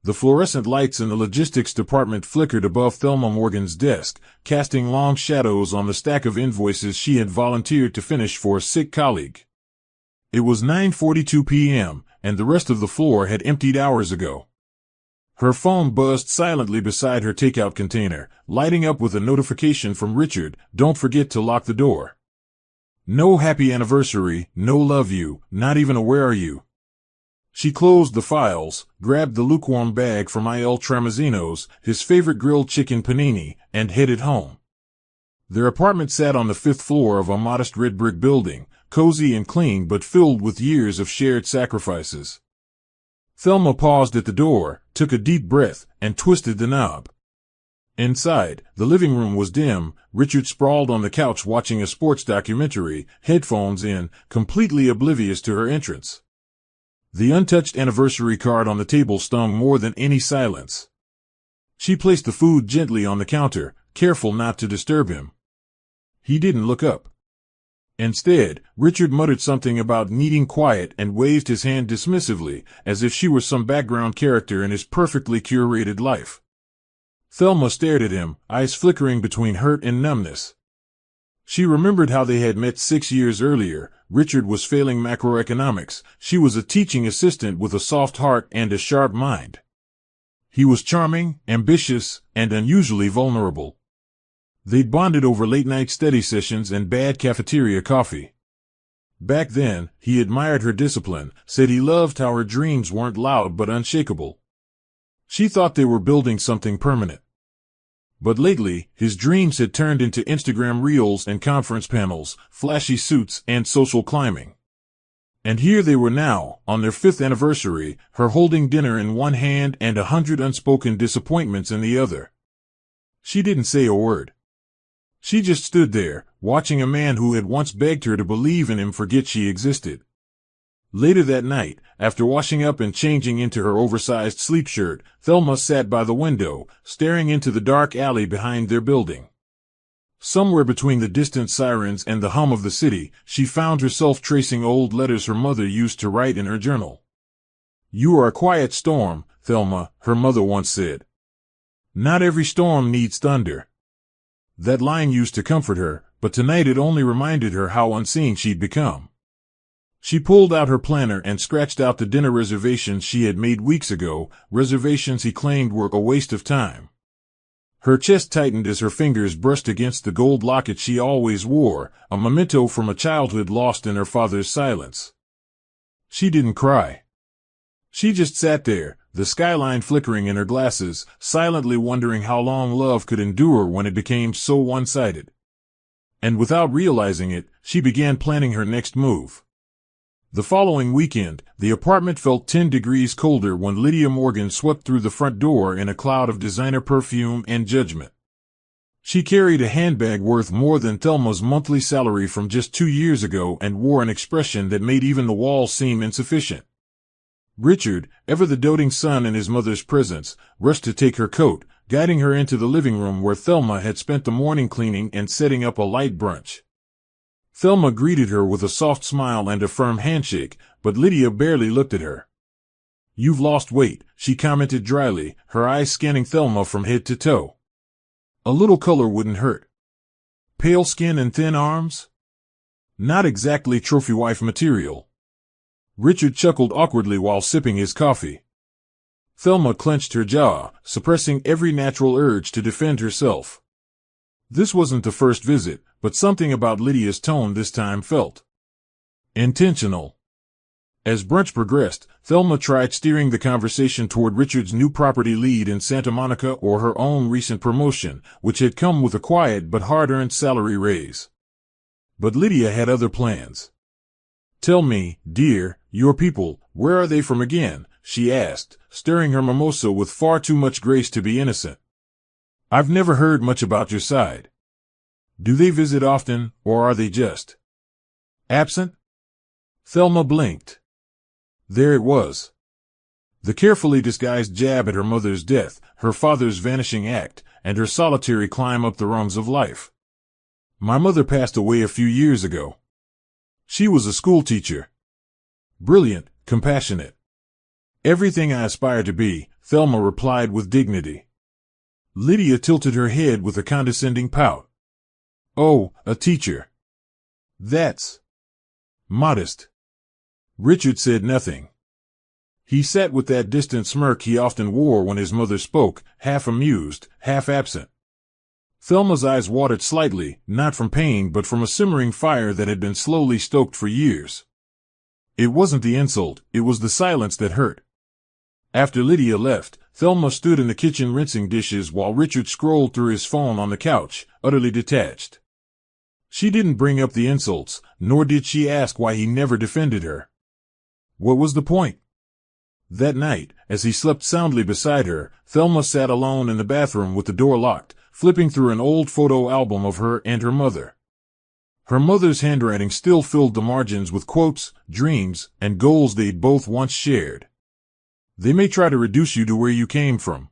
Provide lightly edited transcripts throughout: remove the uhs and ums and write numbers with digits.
The fluorescent lights in the logistics department flickered above Thelma Morgan's desk, casting long shadows on the stack of invoices she had volunteered to finish for a sick colleague. It was 9:42 p.m., and the rest of the floor had emptied hours ago. Her phone buzzed silently beside her takeout container, lighting up with a notification from Richard, "Don't forget to lock the door." No happy anniversary, no love you, not even a where are you. She closed the files, grabbed the lukewarm bag from Il Tramezzino's, his favorite grilled chicken panini, and headed home. Their apartment sat on the 5th floor of a modest red brick building, cozy and clean but filled with years of shared sacrifices. Thelma paused at the door, took a deep breath, and twisted the knob. Inside, the living room was dim. Richard sprawled on the couch watching a sports documentary, headphones in, completely oblivious to her entrance. The untouched anniversary card on the table stung more than any silence. She placed the food gently on the counter, careful not to disturb him. He didn't look up. Instead, Richard muttered something about needing quiet and waved his hand dismissively, as if she were some background character in his perfectly curated life. Thelma stared at him, eyes flickering between hurt and numbness. She remembered how they had met 6 years earlier. Richard was failing macroeconomics. She was a teaching assistant with a soft heart and a sharp mind. He was charming, ambitious, and unusually vulnerable. They'd bonded over late-night study sessions and bad cafeteria coffee. Back then, he admired her discipline, said he loved how her dreams weren't loud but unshakable. She thought they were building something permanent. But lately, his dreams had turned into Instagram reels and conference panels, flashy suits, and social climbing. And here they were now, on their 5th anniversary, her holding dinner in one hand and 100 unspoken disappointments in the other. She didn't say a word. She just stood there, watching a man who had once begged her to believe in him forget she existed. Later that night, after washing up and changing into her oversized sleep shirt, Thelma sat by the window, staring into the dark alley behind their building. Somewhere between the distant sirens and the hum of the city, she found herself tracing old letters her mother used to write in her journal. "You are a quiet storm, Thelma," her mother once said. "Not every storm needs thunder." That line used to comfort her, but tonight it only reminded her how unseen she'd become. She pulled out her planner and scratched out the dinner reservations she had made weeks ago, reservations he claimed were a waste of time. Her chest tightened as her fingers brushed against the gold locket she always wore, a memento from a childhood lost in her father's silence. She didn't cry. She just sat there, the skyline flickering in her glasses, silently wondering how long love could endure when it became so one-sided. And without realizing it, she began planning her next move. The following weekend, the apartment felt 10 degrees colder when Lydia Morgan swept through the front door in a cloud of designer perfume and judgment. She carried a handbag worth more than Thelma's monthly salary from just 2 years ago and wore an expression that made even the walls seem insufficient. Richard, ever the doting son in his mother's presence, rushed to take her coat, guiding her into the living room where Thelma had spent the morning cleaning and setting up a light brunch. Thelma greeted her with a soft smile and a firm handshake, but Lydia barely looked at her. "You've lost weight," she commented dryly, her eyes scanning Thelma from head to toe. "A little color wouldn't hurt." "Pale skin and thin arms?" "Not exactly trophy wife material." Richard chuckled awkwardly while sipping his coffee. Thelma clenched her jaw, suppressing every natural urge to defend herself. This wasn't the first visit, but something about Lydia's tone this time felt intentional. As brunch progressed, Thelma tried steering the conversation toward Richard's new property lead in Santa Monica or her own recent promotion, which had come with a quiet but hard-earned salary raise. But Lydia had other plans. "Tell me, dear, your people, where are they from again?" she asked, stirring her mimosa with far too much grace to be innocent. "I've never heard much about your side. Do they visit often, or are they just absent?" Thelma blinked. There it was. The carefully disguised jab at her mother's death, her father's vanishing act, and her solitary climb up the rungs of life. "My mother passed away a few years ago. She was a schoolteacher. Brilliant, compassionate. Everything I aspire to be," Thelma replied with dignity. Lydia tilted her head with a condescending pout. Oh, a teacher. That's modest. Richard said nothing. He sat with that distant smirk he often wore when his mother spoke, half amused, half absent. Thelma's eyes watered slightly, not from pain but from a simmering fire that had been slowly stoked for years. It wasn't the insult, it was the silence that hurt. After Lydia left, Thelma stood in the kitchen rinsing dishes while Richard scrolled through his phone on the couch, utterly detached. She didn't bring up the insults, nor did she ask why he never defended her. What was the point? That night, as he slept soundly beside her, Thelma sat alone in the bathroom with the door locked, flipping through an old photo album of her and her mother. Her mother's handwriting still filled the margins with quotes, dreams, and goals they'd both once shared. They may try to reduce you to where you came from.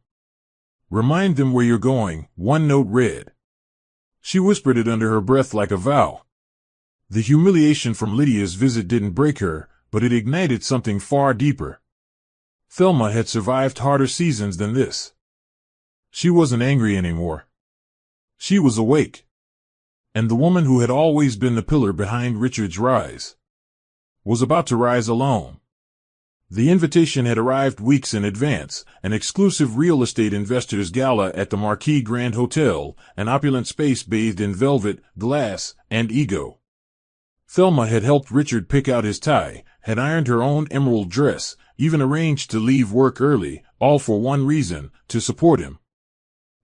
Remind them where you're going, one note read. She whispered it under her breath like a vow. The humiliation from Lydia's visit didn't break her, but it ignited something far deeper. Thelma had survived harder seasons than this. She wasn't angry anymore. She was awake. And the woman who had always been the pillar behind Richard's rise was about to rise alone. The invitation had arrived weeks in advance, an exclusive real estate investors' gala at the Marquis Grand Hotel, an opulent space bathed in velvet, glass, and ego. Thelma had helped Richard pick out his tie, had ironed her own emerald dress, even arranged to leave work early, all for one reason, to support him.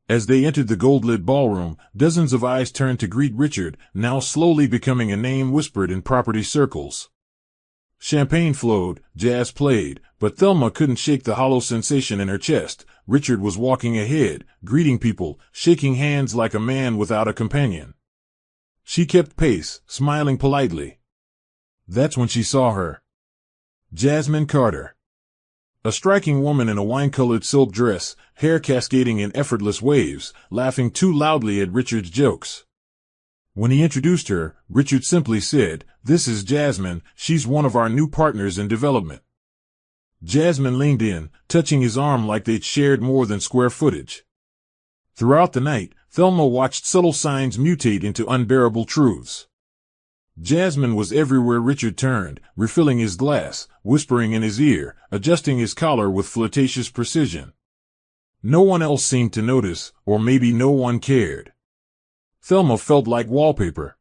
As they entered the gold-lit ballroom, dozens of eyes turned to greet Richard, now slowly becoming a name whispered in property circles. Champagne flowed, jazz played, but Thelma couldn't shake the hollow sensation in her chest. Richard was walking ahead, greeting people, shaking hands like a man without a companion. She kept pace, smiling politely. That's when she saw her. Jasmine Carter. A striking woman in a wine-colored silk dress, hair cascading in effortless waves, laughing too loudly at Richard's jokes. When he introduced her, Richard simply said, "This is Jasmine, she's one of our new partners in development." Jasmine leaned in, touching his arm like they'd shared more than square footage. Throughout the night, Thelma watched subtle signs mutate into unbearable truths. Jasmine was everywhere Richard turned, refilling his glass, whispering in his ear, adjusting his collar with flirtatious precision. No one else seemed to notice, or maybe no one cared. Thelma felt like wallpaper.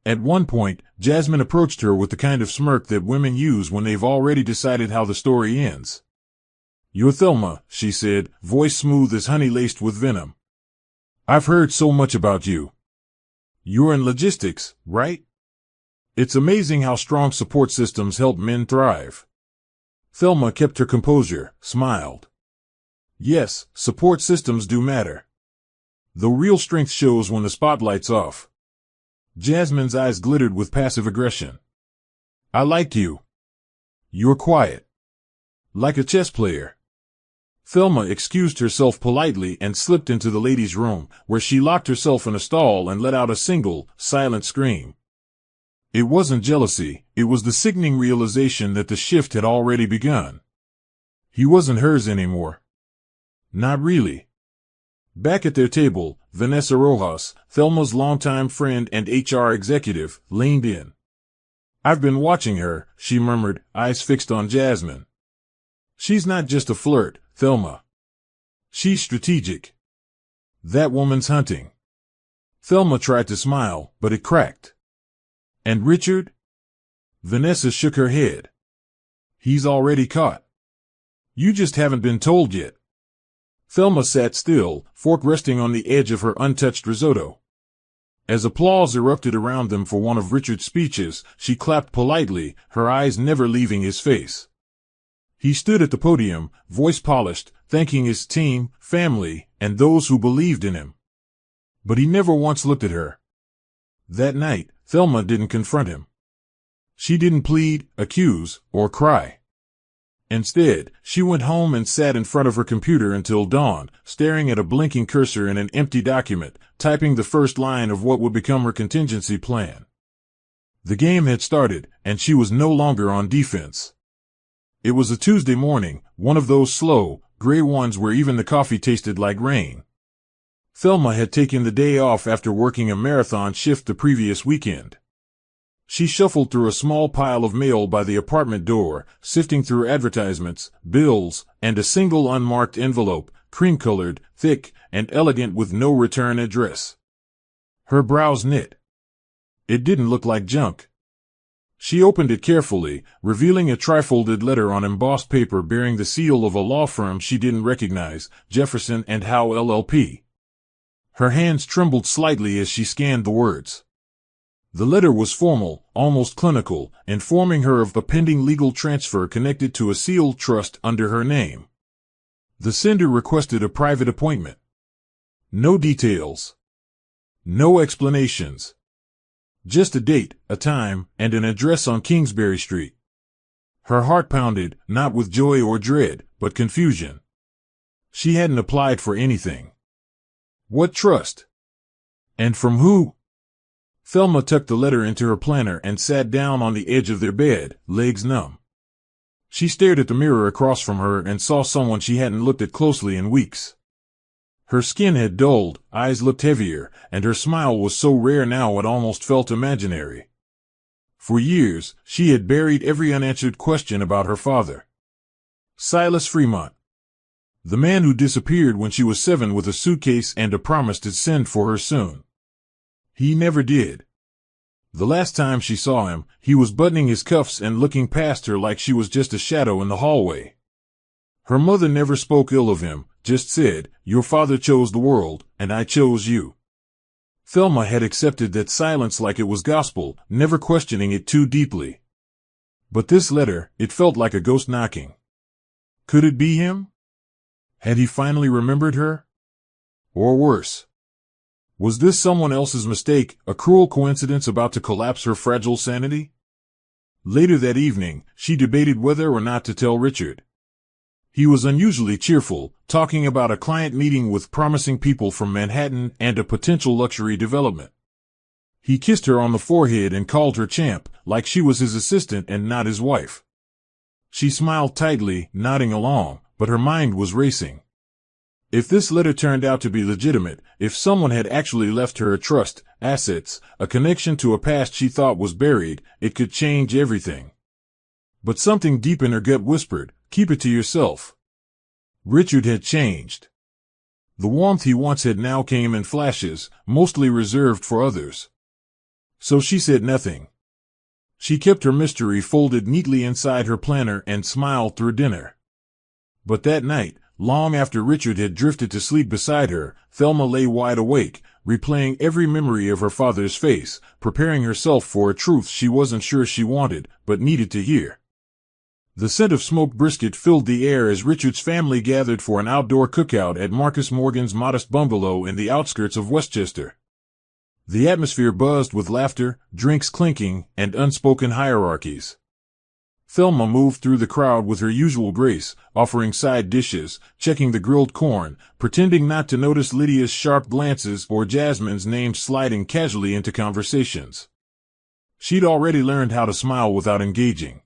At one point, Jasmine approached her with the kind of smirk that women use when they've already decided how the story ends. "You're Thelma," she said, voice smooth as honey laced with venom. "I've heard so much about you. You're in logistics, right? It's amazing how strong support systems help men thrive." Thelma kept her composure, smiled. "Yes, support systems do matter. Though real strength shows when the spotlight's off." Jasmine's eyes glittered with passive aggression. "I liked you. You're quiet. Like a chess player." Thelma excused herself politely and slipped into the ladies' room, where she locked herself in a stall and let out a single, silent scream. It wasn't jealousy, it was the sickening realization that the shift had already begun. He wasn't hers anymore. Not really. Back at their table, Vanessa Rojas, Thelma's longtime friend and HR executive, leaned in. "I've been watching her," she murmured, eyes fixed on Jasmine. "She's not just a flirt, Thelma. She's strategic. That woman's hunting." Thelma tried to smile, but it cracked. "And Richard?" Vanessa shook her head. "He's already caught. You just haven't been told yet." Thelma sat still, fork resting on the edge of her untouched risotto. As applause erupted around them for one of Richard's speeches, she clapped politely, her eyes never leaving his face. He stood at the podium, voice polished, thanking his team, family, and those who believed in him. But he never once looked at her. That night, Thelma didn't confront him. She didn't plead, accuse, or cry. Instead, she went home and sat in front of her computer until dawn, staring at a blinking cursor in an empty document, typing the first line of what would become her contingency plan. The game had started, and she was no longer on defense. It was a Tuesday morning, one of those slow, gray ones where even the coffee tasted like rain. Thelma had taken the day off after working a marathon shift the previous weekend. She shuffled through a small pile of mail by the apartment door, sifting through advertisements, bills, and a single unmarked envelope, cream-colored, thick, and elegant with no return address. Her brows knit. It didn't look like junk. She opened it carefully, revealing a trifolded letter on embossed paper bearing the seal of a law firm she didn't recognize, Jefferson and Howe LLP. Her hands trembled slightly as she scanned the words. The letter was formal, almost clinical, informing her of a pending legal transfer connected to a sealed trust under her name. The sender requested a private appointment. No details. No explanations. Just a date, a time, and an address on Kingsbury Street. Her heart pounded, not with joy or dread, but confusion. She hadn't applied for anything. What trust? And from who? Thelma tucked the letter into her planner and sat down on the edge of their bed, legs numb. She stared at the mirror across from her and saw someone she hadn't looked at closely in weeks. Her skin had dulled, eyes looked heavier, and her smile was so rare now it almost felt imaginary. For years, she had buried every unanswered question about her father. Silas Fremont. The man who disappeared when she was 7 with a suitcase and a promise to send for her soon. He never did. The last time she saw him, he was buttoning his cuffs and looking past her like she was just a shadow in the hallway. Her mother never spoke ill of him, just said, "Your father chose the world, and I chose you." Thelma had accepted that silence like it was gospel, never questioning it too deeply. But this letter, it felt like a ghost knocking. Could it be him? Had he finally remembered her? Or worse? Was this someone else's mistake, a cruel coincidence about to collapse her fragile sanity? Later that evening, she debated whether or not to tell Richard. He was unusually cheerful, talking about a client meeting with promising people from Manhattan and a potential luxury development. He kissed her on the forehead and called her champ, like she was his assistant and not his wife. She smiled tightly, nodding along, but her mind was racing. If this letter turned out to be legitimate, if someone had actually left her a trust, assets, a connection to a past she thought was buried, it could change everything. But something deep in her gut whispered, "Keep it to yourself." Richard had changed. The warmth he once had now came in flashes, mostly reserved for others. So she said nothing. She kept her mystery folded neatly inside her planner and smiled through dinner. But that night, long after Richard had drifted to sleep beside her, Thelma lay wide awake, replaying every memory of her father's face, preparing herself for a truth she wasn't sure she wanted, but needed to hear. The scent of smoked brisket filled the air as Richard's family gathered for an outdoor cookout at Marcus Morgan's modest bungalow in the outskirts of Westchester. The atmosphere buzzed with laughter, drinks clinking, and unspoken hierarchies. Thelma moved through the crowd with her usual grace, offering side dishes, checking the grilled corn, pretending not to notice Lydia's sharp glances or Jasmine's name sliding casually into conversations. She'd already learned how to smile without engaging.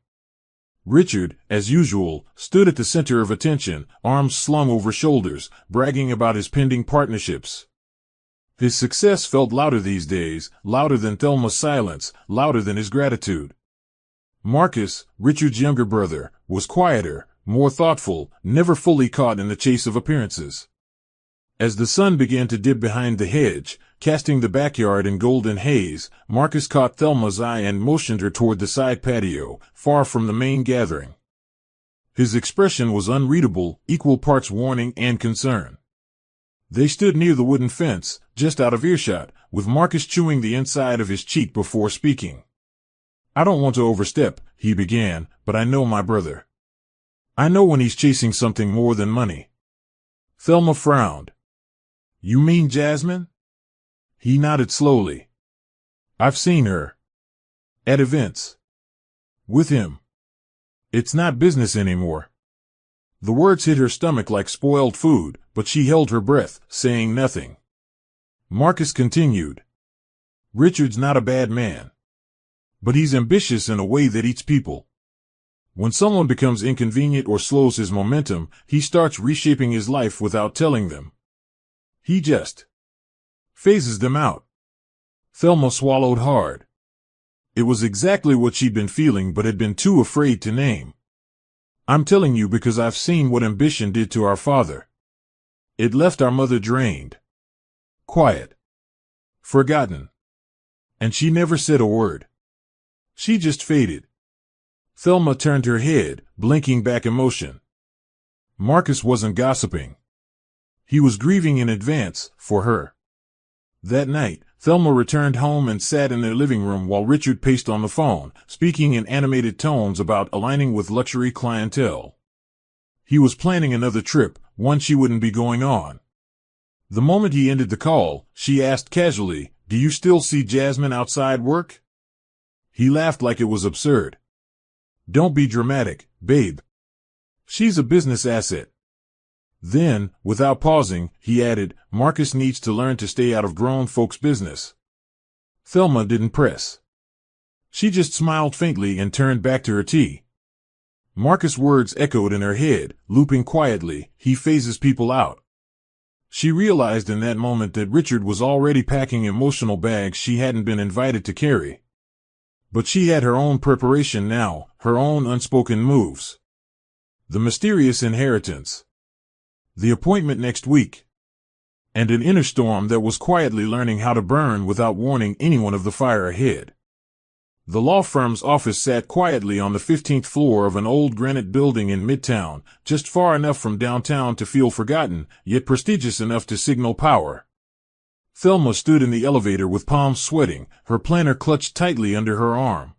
Richard, as usual, stood at the center of attention, arms slung over shoulders, bragging about his pending partnerships. His success felt louder these days, louder than Thelma's silence, louder than his gratitude. Marcus, Richard's younger brother, was quieter, more thoughtful, never fully caught in the chase of appearances. As the sun began to dip behind the hedge, casting the backyard in golden haze, Marcus caught Thelma's eye and motioned her toward the side patio, far from the main gathering. His expression was unreadable, equal parts warning and concern. They stood near the wooden fence, just out of earshot, with Marcus chewing the inside of his cheek before speaking. "I don't want to overstep," he began, "but I know my brother. I know when he's chasing something more than money." Thelma frowned. "You mean Jasmine?" He nodded slowly. "I've seen her. At events. With him. It's not business anymore." The words hit her stomach like spoiled food, but she held her breath, saying nothing. Marcus continued. "Richard's not a bad man. But he's ambitious in a way that eats people. When someone becomes inconvenient or slows his momentum, he starts reshaping his life without telling them. He just phases them out. Thelma swallowed hard. It was exactly what she'd been feeling but had been too afraid to name. I'm telling you because I've seen what ambition did to our father. It left our mother drained, quiet, forgotten. And she never said a word. She just faded. Thelma turned her head, blinking back emotion. Marcus wasn't gossiping. He was grieving in advance, for her. That night, Thelma returned home and sat in their living room while Richard paced on the phone, speaking in animated tones about aligning with luxury clientele. He was planning another trip, one she wouldn't be going on. The moment he ended the call, she asked casually, "Do you still see Jasmine outside work?" He laughed like it was absurd. "Don't be dramatic, babe. She's a business asset." Then, without pausing, he added, "Marcus needs to learn to stay out of grown folks' business." Thelma didn't press. She just smiled faintly and turned back to her tea. Marcus' words echoed in her head, looping quietly, "He phases people out." She realized in that moment that Richard was already packing emotional bags she hadn't been invited to carry. But she had her own preparation now, her own unspoken moves. The mysterious inheritance. The appointment next week. And an inner storm that was quietly learning how to burn without warning anyone of the fire ahead. The law firm's office sat quietly on the 15th floor of an old granite building in Midtown, just far enough from downtown to feel forgotten, yet prestigious enough to signal power. Thelma stood in the elevator with palms sweating, her planner clutched tightly under her arm.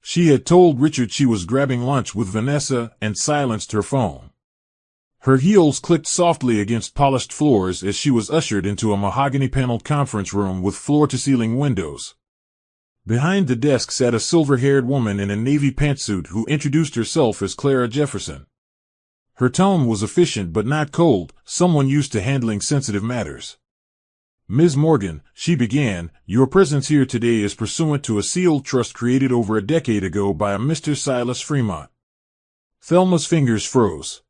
She had told Richard she was grabbing lunch with Vanessa and silenced her phone. Her heels clicked softly against polished floors as she was ushered into a mahogany-paneled conference room with floor-to-ceiling windows. Behind the desk sat a silver-haired woman in a navy pantsuit who introduced herself as Clara Jefferson. Her tone was efficient but not cold, someone used to handling sensitive matters. "Ms. Morgan," she began, "your presence here today is pursuant to a sealed trust created over a decade ago by a Mr. Silas Fremont." Thelma's fingers froze.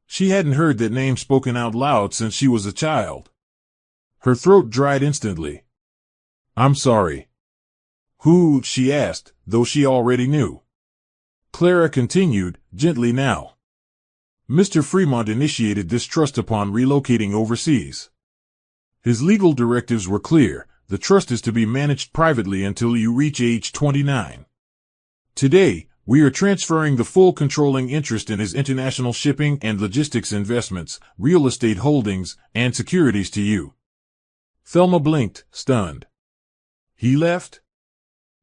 She hadn't heard that name spoken out loud since she was a child. Her throat dried instantly. "I'm sorry." "Who?" she asked, though she already knew. Clara continued, gently now. "Mr. Fremont initiated this trust upon relocating overseas. His legal directives were clear. The trust is to be managed privately until you reach age 29. Today, we are transferring the full controlling interest in his international shipping and logistics investments, real estate holdings, and securities to you." Thelma blinked, stunned. "He left?"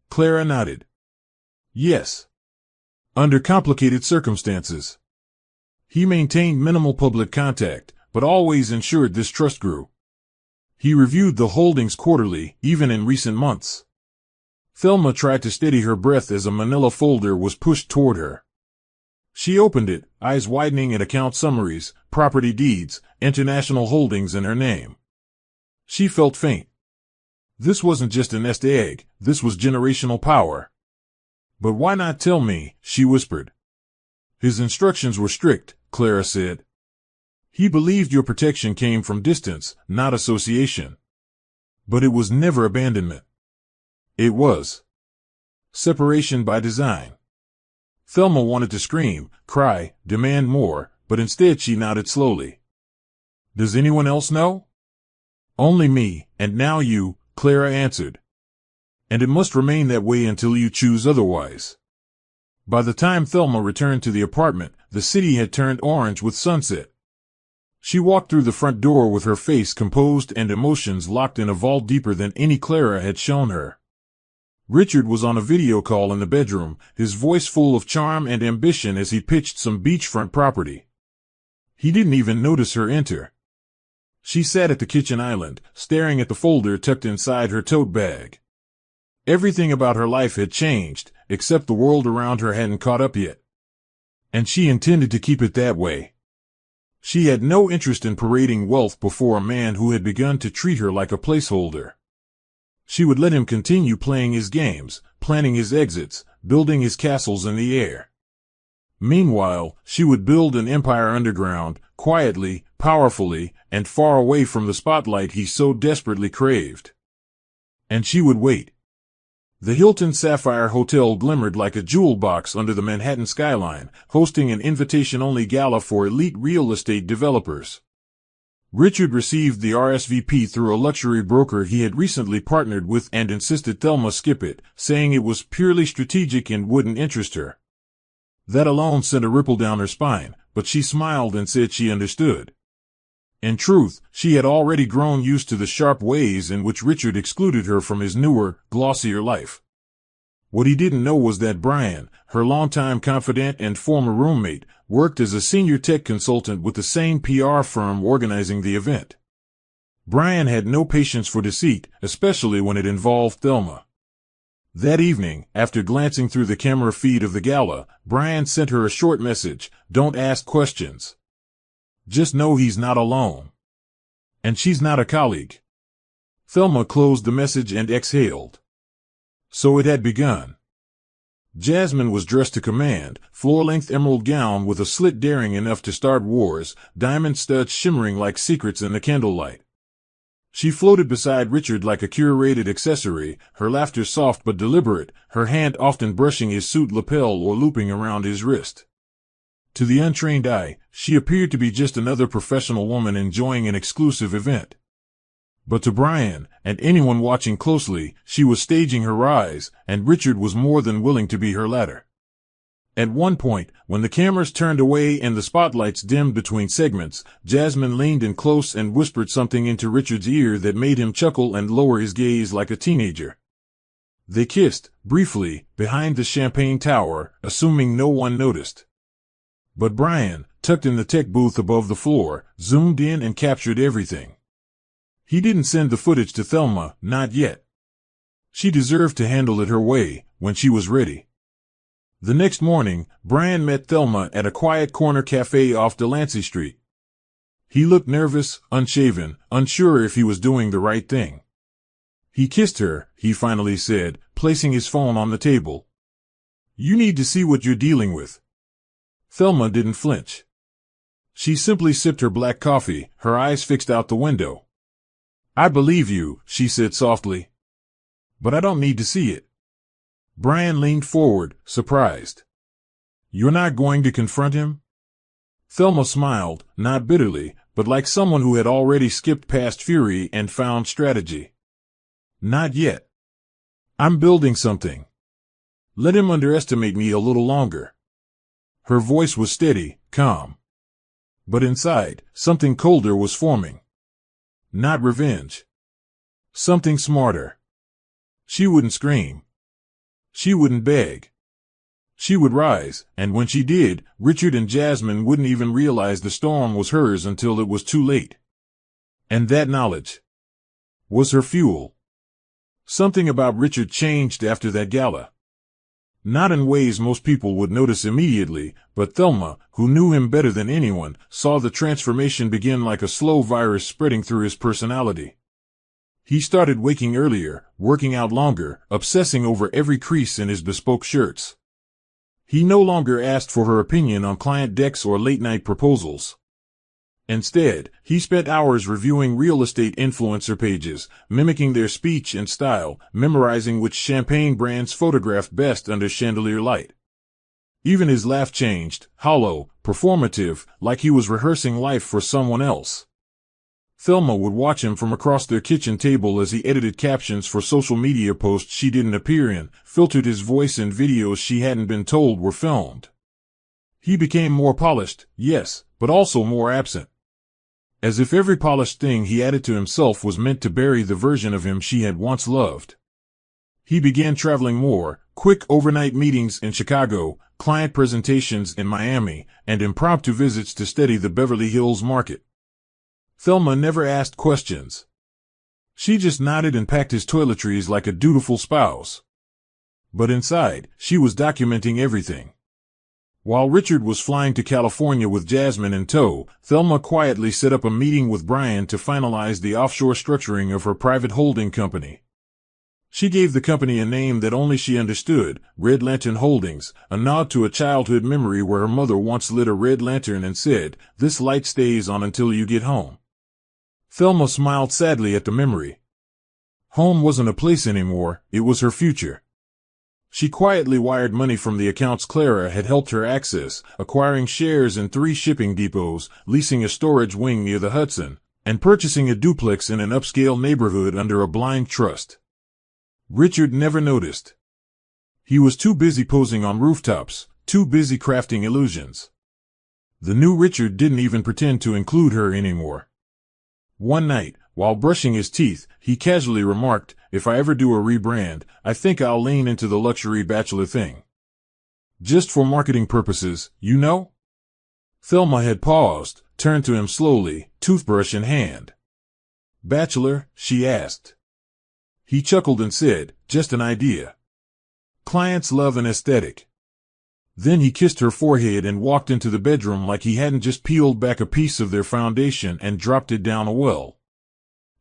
Clara nodded. "Yes. Under complicated circumstances. He maintained minimal public contact, but always ensured this trust grew. He reviewed the holdings quarterly, even in recent months." Thelma tried to steady her breath as a manila folder was pushed toward her. She opened it, eyes widening at account summaries, property deeds, international holdings in her name. She felt faint. This wasn't just a nest egg, this was generational power. "But why not tell me?" she whispered. "His instructions were strict," Clara said. "He believed your protection came from distance, not association. But it was never abandonment. It was separation by design." Thelma wanted to scream, cry, demand more, but instead she nodded slowly. "Does anyone else know?" "Only me, and now you," Clara answered. "And it must remain that way until you choose otherwise." By the time Thelma returned to the apartment, the city had turned orange with sunset. She walked through the front door with her face composed and emotions locked in a vault deeper than any Clara had shown her. Richard was on a video call in the bedroom, his voice full of charm and ambition as he pitched some beachfront property. He didn't even notice her enter. She sat at the kitchen island, staring at the folder tucked inside her tote bag. Everything about her life had changed, except the world around her hadn't caught up yet. And she intended to keep it that way. She had no interest in parading wealth before a man who had begun to treat her like a placeholder. She would let him continue playing his games, planning his exits, building his castles in the air. Meanwhile, she would build an empire underground, quietly, powerfully, and far away from the spotlight he so desperately craved. And she would wait. The Hilton Sapphire Hotel glimmered like a jewel box under the Manhattan skyline, hosting an invitation-only gala for elite real estate developers. Richard received the RSVP through a luxury broker he had recently partnered with and insisted Thelma skip it, saying it was purely strategic and wouldn't interest her. That alone sent a ripple down her spine, but she smiled and said she understood. In truth, she had already grown used to the sharp ways in which Richard excluded her from his newer, glossier life. What he didn't know was that Brian, her longtime confidant and former roommate, worked as a senior tech consultant with the same PR firm organizing the event. Brian had no patience for deceit, especially when it involved Thelma. That evening, after glancing through the camera feed of the gala, Brian sent her a short message: "Don't ask questions. Just know he's not alone. And she's not a colleague." Thelma closed the message and exhaled. So it had begun. Jasmine was dressed to command, floor-length emerald gown with a slit daring enough to start wars, diamond studs shimmering like secrets in the candlelight. She floated beside Richard like a curated accessory, her laughter soft but deliberate, her hand often brushing his suit lapel or looping around his wrist. To the untrained eye, she appeared to be just another professional woman enjoying an exclusive event. But to Brian, and anyone watching closely, she was staging her rise, and Richard was more than willing to be her ladder. At one point, when the cameras turned away and the spotlights dimmed between segments, Jasmine leaned in close and whispered something into Richard's ear that made him chuckle and lower his gaze like a teenager. They kissed, briefly, behind the champagne tower, assuming no one noticed. But Brian, tucked in the tech booth above the floor, zoomed in and captured everything. He didn't send the footage to Thelma, not yet. She deserved to handle it her way, when she was ready. The next morning, Brian met Thelma at a quiet corner cafe off Delancey Street. He looked nervous, unshaven, unsure if he was doing the right thing. He kissed her, he finally said, placing his phone on the table. "You need to see what you're dealing with." Thelma didn't flinch. She simply sipped her black coffee, her eyes fixed out the window. "I believe you," she said softly. "But I don't need to see it." Brian leaned forward, surprised. "You're not going to confront him?" Thelma smiled, not bitterly, but like someone who had already skipped past fury and found strategy. "Not yet. I'm building something. Let him underestimate me a little longer." Her voice was steady, calm. But inside, something colder was forming. Not revenge. Something smarter. She wouldn't scream. She wouldn't beg. She would rise, and when she did, Richard and Jasmine wouldn't even realize the storm was hers until it was too late. And that knowledge was her fuel. Something about Richard changed after that gala. Not in ways most people would notice immediately, but Thelma, who knew him better than anyone, saw the transformation begin like a slow virus spreading through his personality. He started waking earlier, working out longer, obsessing over every crease in his bespoke shirts. He no longer asked for her opinion on client decks or late-night proposals. Instead, he spent hours reviewing real estate influencer pages, mimicking their speech and style, memorizing which champagne brands photographed best under chandelier light. Even his laugh changed, hollow, performative, like he was rehearsing life for someone else. Thelma would watch him from across their kitchen table as he edited captions for social media posts she didn't appear in, filtered his voice in videos she hadn't been told were filmed. He became more polished, yes, but also more absent. As if every polished thing he added to himself was meant to bury the version of him she had once loved. He began traveling more, quick overnight meetings in Chicago, client presentations in Miami, and impromptu visits to steady the Beverly Hills market. Thelma never asked questions. She just nodded and packed his toiletries like a dutiful spouse. But inside, she was documenting everything. While Richard was flying to California with Jasmine in tow, Thelma quietly set up a meeting with Brian to finalize the offshore structuring of her private holding company. She gave the company a name that only she understood, Red Lantern Holdings, a nod to a childhood memory where her mother once lit a red lantern and said, "This light stays on until you get home." Thelma smiled sadly at the memory. Home wasn't a place anymore, it was her future. She quietly wired money from the accounts Clara had helped her access, acquiring shares in 3 shipping depots, leasing a storage wing near the Hudson, and purchasing a duplex in an upscale neighborhood under a blind trust. Richard never noticed. He was too busy posing on rooftops, too busy crafting illusions. The new Richard didn't even pretend to include her anymore. One night, while brushing his teeth, he casually remarked, "If I ever do a rebrand, I think I'll lean into the luxury bachelor thing. Just for marketing purposes, you know?" Thelma had paused, turned to him slowly, toothbrush in hand. "Bachelor?" she asked. He chuckled and said, "Just an idea. Clients love an aesthetic." Then he kissed her forehead and walked into the bedroom like he hadn't just peeled back a piece of their foundation and dropped it down a well.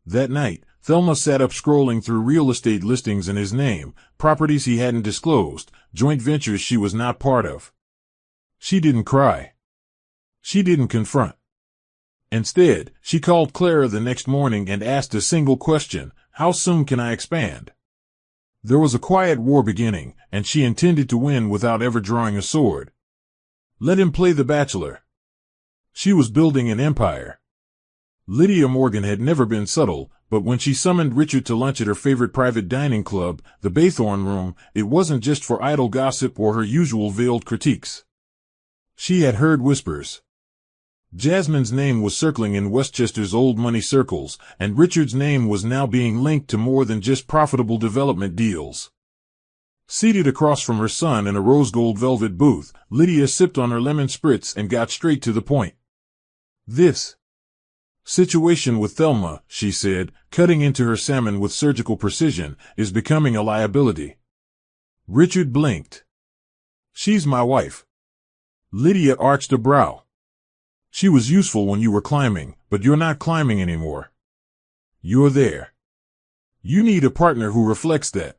That night, Thelma sat up scrolling through real estate listings in his name, properties he hadn't disclosed, joint ventures she was not part of. She didn't cry. She didn't confront. Instead, she called Clara the next morning and asked a single question: "How soon can I expand?" There was a quiet war beginning, and she intended to win without ever drawing a sword. Let him play the bachelor. She was building an empire. Lydia Morgan had never been subtle, but when she summoned Richard to lunch at her favorite private dining club, the Baythorn Room, it wasn't just for idle gossip or her usual veiled critiques. She had heard whispers. Jasmine's name was circling in Westchester's old money circles, and Richard's name was now being linked to more than just profitable development deals. Seated across from her son in a rose-gold velvet booth, Lydia sipped on her lemon spritz and got straight to the point. "This situation with Thelma," she said, cutting into her salmon with surgical precision, "is becoming a liability." Richard blinked. "She's my wife." Lydia arched a brow. "She was useful when you were climbing, but you're not climbing anymore. You're there. You need a partner who reflects that."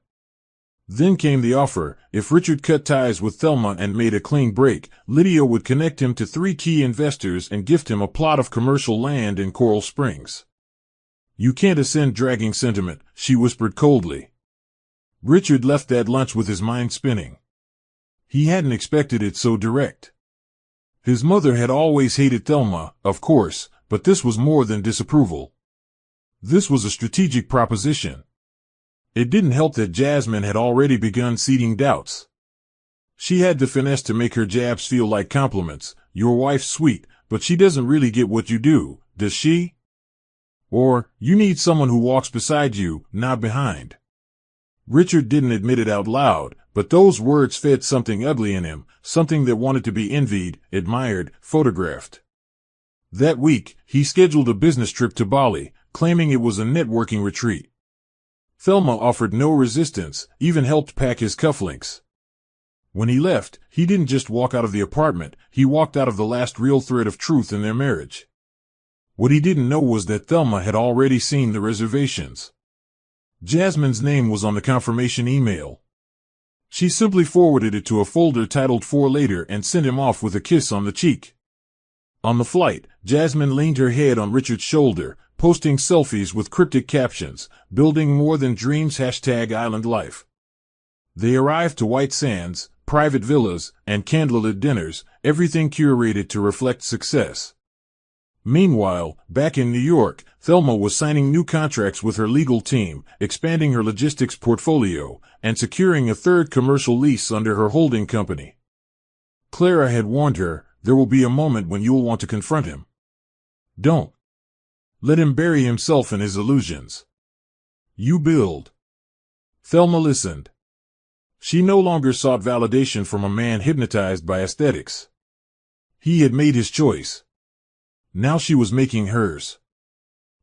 Then came the offer: if Richard cut ties with Thelma and made a clean break, Lydia would connect him to 3 key investors and gift him a plot of commercial land in Coral Springs. "You can't ascend dragging sentiment," she whispered coldly. Richard left that lunch with his mind spinning. He hadn't expected it so direct. His mother had always hated Thelma, of course, but this was more than disapproval. This was a strategic proposition. It didn't help that Jasmine had already begun seeding doubts. She had the finesse to make her jabs feel like compliments. "Your wife's sweet, but she doesn't really get what you do, does she?" Or, "You need someone who walks beside you, not behind." Richard didn't admit it out loud, but those words fed something ugly in him, something that wanted to be envied, admired, photographed. That week, he scheduled a business trip to Bali, claiming it was a networking retreat. Thelma offered no resistance, even helped pack his cufflinks. When he left, he didn't just walk out of the apartment, he walked out of the last real thread of truth in their marriage. What he didn't know was that Thelma had already seen the reservations. Jasmine's name was on the confirmation email. She simply forwarded it to a folder titled "For Later" and sent him off with a kiss on the cheek. On the flight, Jasmine leaned her head on Richard's shoulder, posting selfies with cryptic captions: "Building more than dreams #island life." They arrived to White Sands, private villas, and candlelit dinners, everything curated to reflect success. Meanwhile, back in New York, Thelma was signing new contracts with her legal team, expanding her logistics portfolio, and securing a 3rd commercial lease under her holding company. Clara had warned her, "There will be a moment when you'll want to confront him. Don't let him bury himself in his illusions. You build." Thelma listened. She no longer sought validation from a man hypnotized by aesthetics. He had made his choice. Now she was making hers.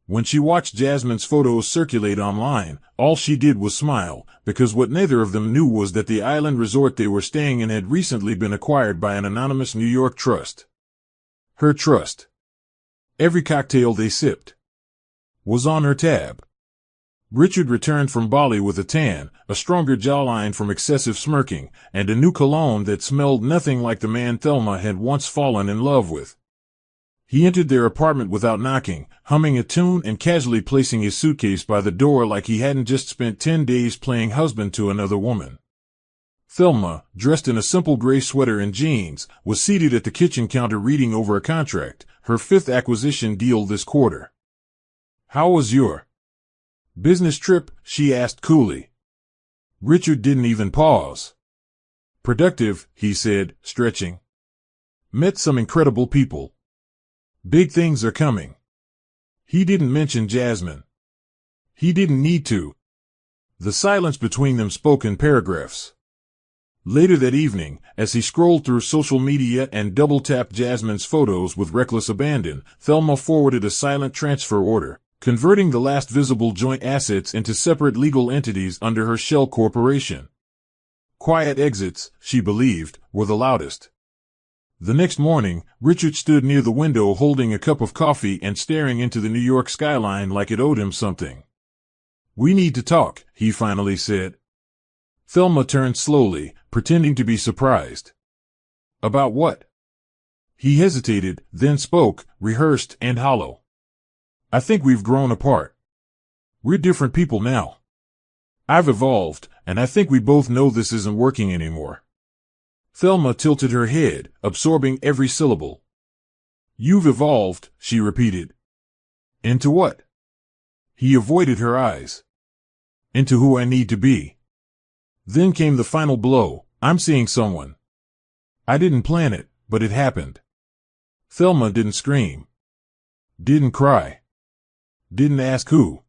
When she watched Jasmine's photos circulate online, all she did was smile, because what neither of them knew was that the island resort they were staying in had recently been acquired by an anonymous New York trust. Her trust. Every cocktail they sipped was on her tab. Richard returned from Bali with a tan, a stronger jawline from excessive smirking, and a new cologne that smelled nothing like the man Thelma had once fallen in love with. He entered their apartment without knocking, humming a tune and casually placing his suitcase by the door like he hadn't just spent 10 days playing husband to another woman. Thelma, dressed in a simple gray sweater and jeans, was seated at the kitchen counter reading over a contract, her 5th acquisition deal this quarter. "How was your business trip?" she asked coolly. Richard didn't even pause. "Productive," he said, stretching. "Met some incredible people. Big things are coming." He didn't mention Jasmine. He didn't need to. The silence between them spoke in paragraphs. Later that evening, as he scrolled through social media and double-tapped Jasmine's photos with reckless abandon, Thelma forwarded a silent transfer order, converting the last visible joint assets into separate legal entities under her shell corporation. Quiet exits, she believed, were the loudest. The next morning, Richard stood near the window holding a cup of coffee and staring into the New York skyline like it owed him something. "We need to talk," he finally said. Thelma turned slowly, pretending to be surprised. "About what?" He hesitated, then spoke, rehearsed and hollow. "I think we've grown apart. We're different people now. I've evolved, and I think we both know this isn't working anymore." Thelma tilted her head, absorbing every syllable. "You've evolved," she repeated. "Into what?" He avoided her eyes. "Into who I need to be." Then came the final blow. "I'm seeing someone. I didn't plan it, but it happened." Thelma didn't scream. Didn't cry. Didn't ask who.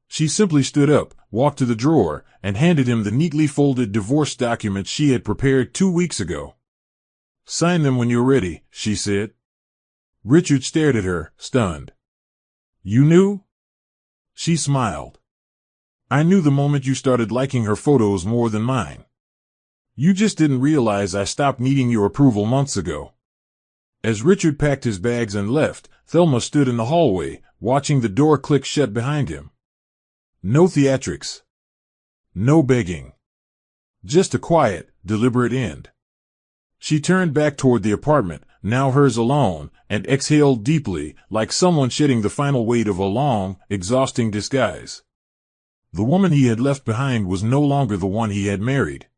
She simply stood up, walked to the drawer, and handed him the neatly folded divorce documents she had prepared 2 weeks ago. "Sign them when you're ready," she said. Richard stared at her, stunned. "You knew?" She smiled. "I knew the moment you started liking her photos more than mine. You just didn't realize I stopped needing your approval months ago." As Richard packed his bags and left, Thelma stood in the hallway, watching the door click shut behind him. No theatrics. No begging. Just a quiet, deliberate end. She turned back toward the apartment, now hers alone, and exhaled deeply, like someone shedding the final weight of a long, exhausting disguise. The woman he had left behind was no longer the one he had married.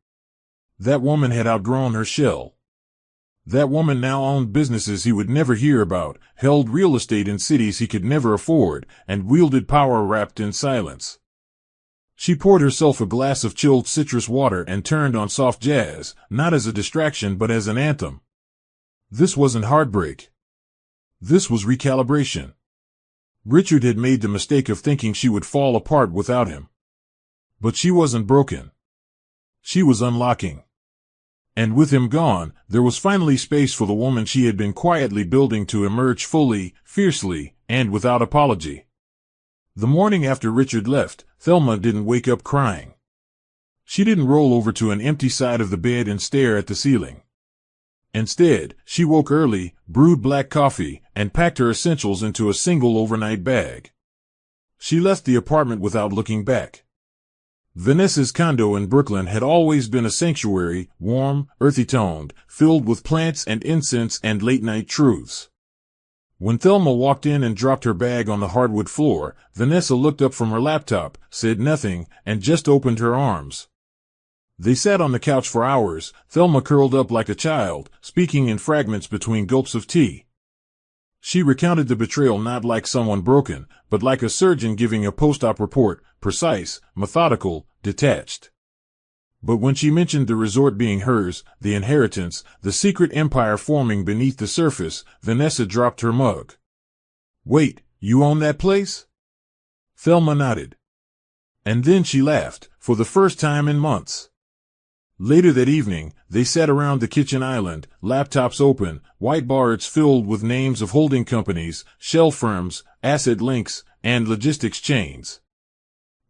That woman had outgrown her shell. That woman now owned businesses he would never hear about, held real estate in cities he could never afford, and wielded power wrapped in silence. She poured herself a glass of chilled citrus water and turned on soft jazz, not as a distraction but as an anthem. This wasn't heartbreak. This was recalibration. Richard had made the mistake of thinking she would fall apart without him. But she wasn't broken. She was unlocking. And with him gone, there was finally space for the woman she had been quietly building to emerge fully, fiercely, and without apology. The morning after Richard left, Thelma didn't wake up crying. She didn't roll over to an empty side of the bed and stare at the ceiling. Instead, she woke early, brewed black coffee, and packed her essentials into a single overnight bag. She left the apartment without looking back. Vanessa's condo in Brooklyn had always been a sanctuary, warm, earthy-toned, filled with plants and incense and late-night truths. When Thelma walked in and dropped her bag on the hardwood floor, Vanessa looked up from her laptop, said nothing, and just opened her arms. They sat on the couch for hours, Thelma curled up like a child, speaking in fragments between gulps of tea. She recounted the betrayal not like someone broken, but like a surgeon giving a post-op report, precise, methodical, detached. But when she mentioned the resort being hers, the inheritance, the secret empire forming beneath the surface, Vanessa dropped her mug. "Wait, you own that place?" Thelma nodded. And then she laughed, for the first time in months. Later that evening, they sat around the kitchen island, laptops open, whiteboards filled with names of holding companies, shell firms, asset links, and logistics chains.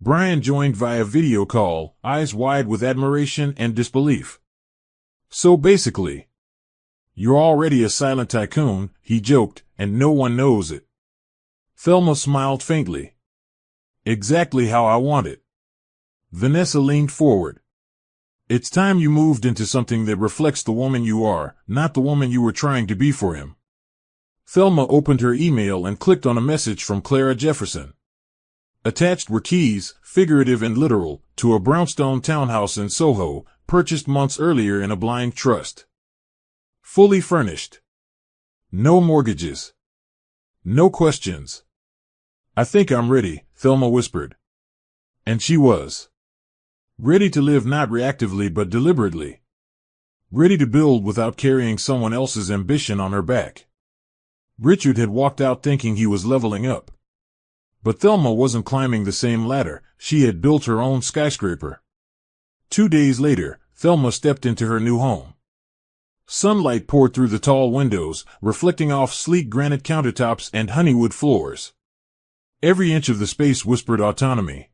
Brian joined via video call, eyes wide with admiration and disbelief. "So basically, you're already a silent tycoon," he joked, "and no one knows it." Thelma smiled faintly. Exactly how I want it. Vanessa leaned forward. It's time you moved into something that reflects the woman you are, not the woman you were trying to be for him. Thelma opened her email and clicked on a message from Clara Jefferson. Attached were keys, figurative and literal, to a brownstone townhouse in Soho, purchased months earlier in a blind trust. Fully furnished. No mortgages. No questions. I think I'm ready, Thelma whispered. And she was. Ready to live not reactively but deliberately. Ready to build without carrying someone else's ambition on her back. Richard had walked out thinking he was leveling up. But Thelma wasn't climbing the same ladder, she had built her own skyscraper. 2 days later, Thelma stepped into her new home. Sunlight poured through the tall windows, reflecting off sleek granite countertops and honeywood floors. Every inch of the space whispered autonomy.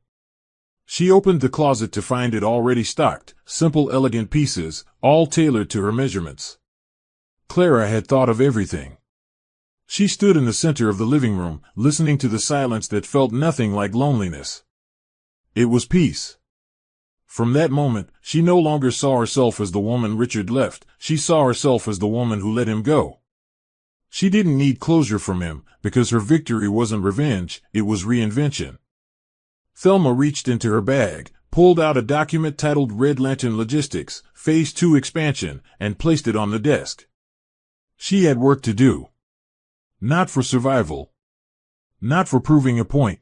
She opened the closet to find it already stocked, simple, elegant pieces, all tailored to her measurements. Clara had thought of everything. She stood in the center of the living room, listening to the silence that felt nothing like loneliness. It was peace. From that moment, she no longer saw herself as the woman Richard left, she saw herself as the woman who let him go. She didn't need closure from him, because her victory wasn't revenge, it was reinvention. Thelma reached into her bag, pulled out a document titled Red Lantern Logistics, Phase 2 Expansion, and placed it on the desk. She had work to do. Not for survival. Not for proving a point.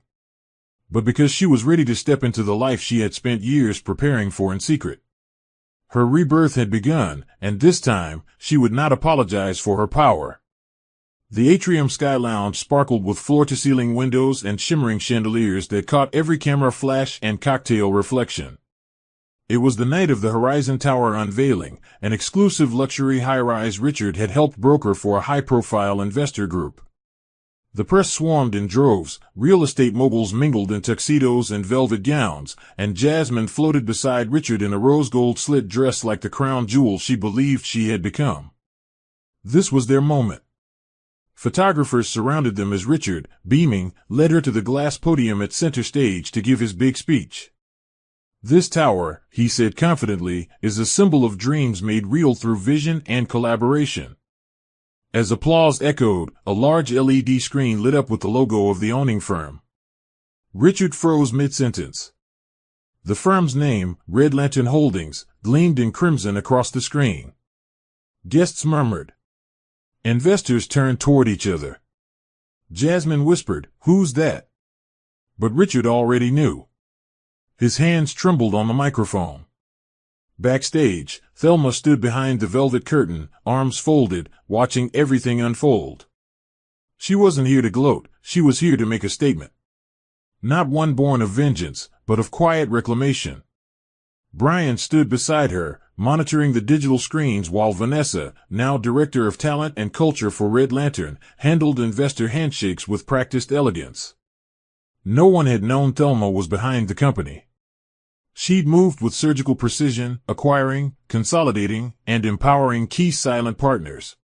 But because she was ready to step into the life she had spent years preparing for in secret. Her rebirth had begun, and this time, she would not apologize for her power. The atrium sky lounge sparkled with floor-to-ceiling windows and shimmering chandeliers that caught every camera flash and cocktail reflection. It was the night of the Horizon Tower unveiling, an exclusive luxury high-rise Richard had helped broker for a high-profile investor group. The press swarmed in droves, real estate moguls mingled in tuxedos and velvet gowns, and Jasmine floated beside Richard in a rose-gold slit dress like the crown jewel she believed she had become. This was their moment. Photographers surrounded them as Richard, beaming, led her to the glass podium at center stage to give his big speech. This tower, he said confidently, is a symbol of dreams made real through vision and collaboration. As applause echoed, a large LED screen lit up with the logo of the owning firm. Richard froze mid-sentence. The firm's name, Red Lantern Holdings, gleamed in crimson across the screen. Guests murmured. Investors turned toward each other. Jasmine whispered, "Who's that?" But Richard already knew. His hands trembled on the microphone. Backstage, Thelma stood behind the velvet curtain, arms folded, watching everything unfold. She wasn't here to gloat, she was here to make a statement. Not one born of vengeance, but of quiet reclamation. Brian stood beside her, monitoring the digital screens while Vanessa, now Director of Talent and Culture for Red Lantern, handled investor handshakes with practiced elegance. No one had known Thelma was behind the company. She'd moved with surgical precision, acquiring, consolidating, and empowering key silent partners.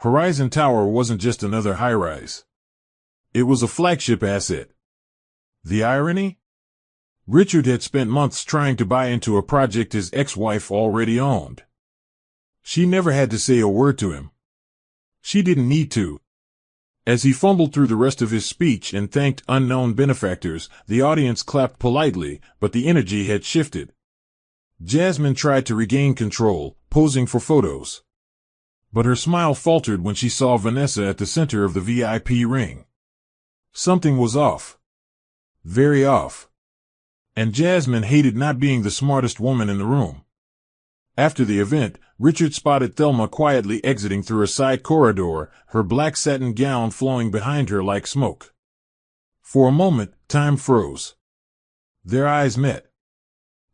Horizon Tower wasn't just another high-rise. It was a flagship asset. The irony? Richard had spent months trying to buy into a project his ex-wife already owned. She never had to say a word to him. She didn't need to. As he fumbled through the rest of his speech and thanked unknown benefactors, the audience clapped politely, but the energy had shifted. Jasmine tried to regain control, posing for photos. But her smile faltered when she saw Vanessa at the center of the VIP ring. Something was off. Very off. And Jasmine hated not being the smartest woman in the room. After the event, Richard spotted Thelma quietly exiting through a side corridor, her black satin gown flowing behind her like smoke. For a moment, time froze. Their eyes met.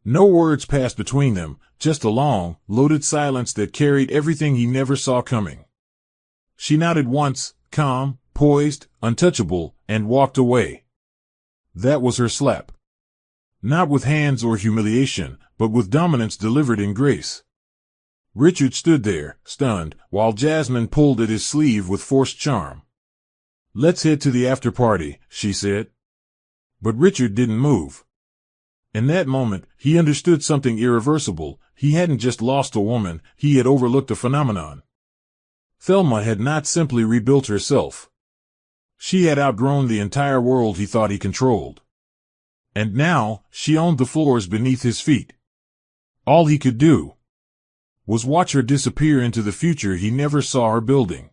No words passed between them, just a long, loaded silence that carried everything he never saw coming. She nodded once, calm, poised, untouchable, and walked away. That was her slap. Not with hands or humiliation, but with dominance delivered in grace. Richard stood there, stunned, while Jasmine pulled at his sleeve with forced charm. "Let's head to the after-party," she said. But Richard didn't move. In that moment, he understood something irreversible. He hadn't just lost a woman, he had overlooked a phenomenon. Thelma had not simply rebuilt herself. She had outgrown the entire world he thought he controlled. And now, she owned the floors beneath his feet. All he could do was watch her disappear into the future he never saw her building.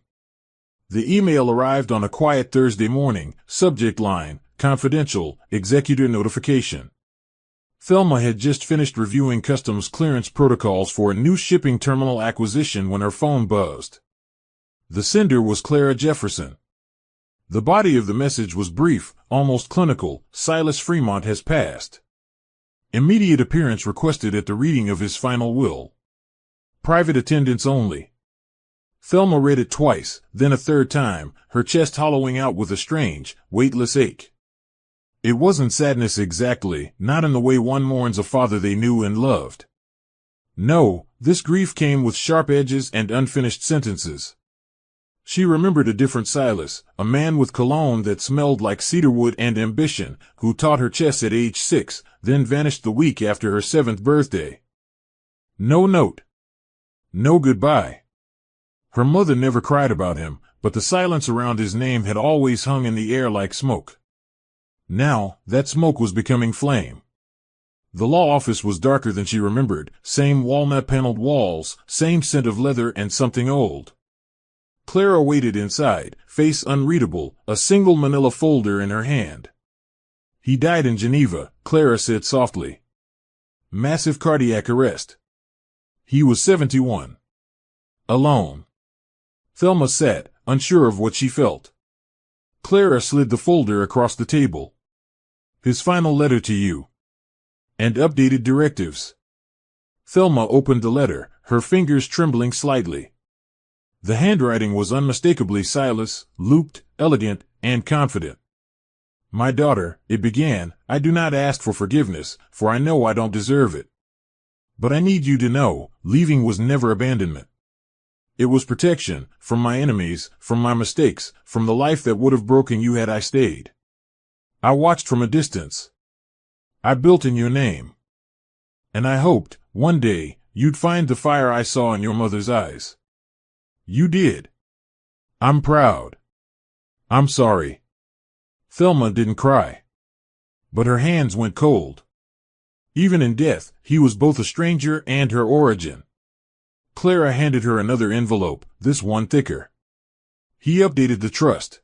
The email arrived on a quiet Thursday morning, subject line, confidential, executor notification. Thelma had just finished reviewing customs clearance protocols for a new shipping terminal acquisition when her phone buzzed. The sender was Clara Jefferson. The body of the message was brief, almost clinical. Silas Fremont has passed. Immediate appearance requested at the reading of his final will. Private attendance only. Thelma read it twice, then a third time, her chest hollowing out with a strange, weightless ache. It wasn't sadness exactly, not in the way one mourns a father they knew and loved. No, this grief came with sharp edges and unfinished sentences. She remembered a different Silas, a man with cologne that smelled like cedarwood and ambition, who taught her chess at age 6, then vanished the week after her 7th birthday. No note. No goodbye. Her mother never cried about him, but the silence around his name had always hung in the air like smoke. Now, that smoke was becoming flame. The law office was darker than she remembered, same walnut-paneled walls, same scent of leather and something old. Clara waited inside, face unreadable, a single manila folder in her hand. He died in Geneva, Clara said softly. Massive cardiac arrest. He was 71. Alone. Thelma sat, unsure of what she felt. Clara slid the folder across the table. His final letter to you. And updated directives. Thelma opened the letter, her fingers trembling slightly. The handwriting was unmistakably Silas, looped, elegant, and confident. My daughter, it began, I do not ask for forgiveness, for I know I don't deserve it. But I need you to know, leaving was never abandonment. It was protection, from my enemies, from my mistakes, from the life that would have broken you had I stayed. I watched from a distance. I built in your name. And I hoped, one day, you'd find the fire I saw in your mother's eyes. You did. I'm proud. I'm sorry. Thelma didn't cry. But her hands went cold. Even in death, he was both a stranger and her origin. Clara handed her another envelope, this one thicker. He updated the trust.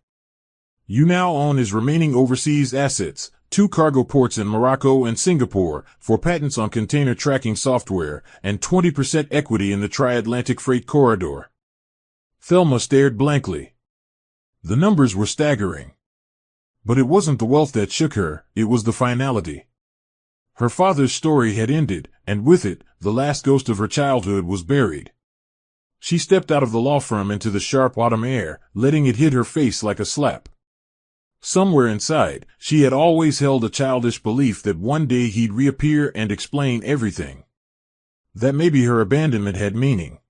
You now own his remaining overseas assets, 2 cargo ports in Morocco and Singapore, for patents on container tracking software, and 20% equity in the Tri-Atlantic Freight Corridor. Thelma stared blankly. The numbers were staggering. But it wasn't the wealth that shook her, it was the finality. Her father's story had ended, and with it, the last ghost of her childhood was buried. She stepped out of the law firm into the sharp autumn air, letting it hit her face like a slap. Somewhere inside, she had always held a childish belief that one day he'd reappear and explain everything. That maybe her abandonment had meaning.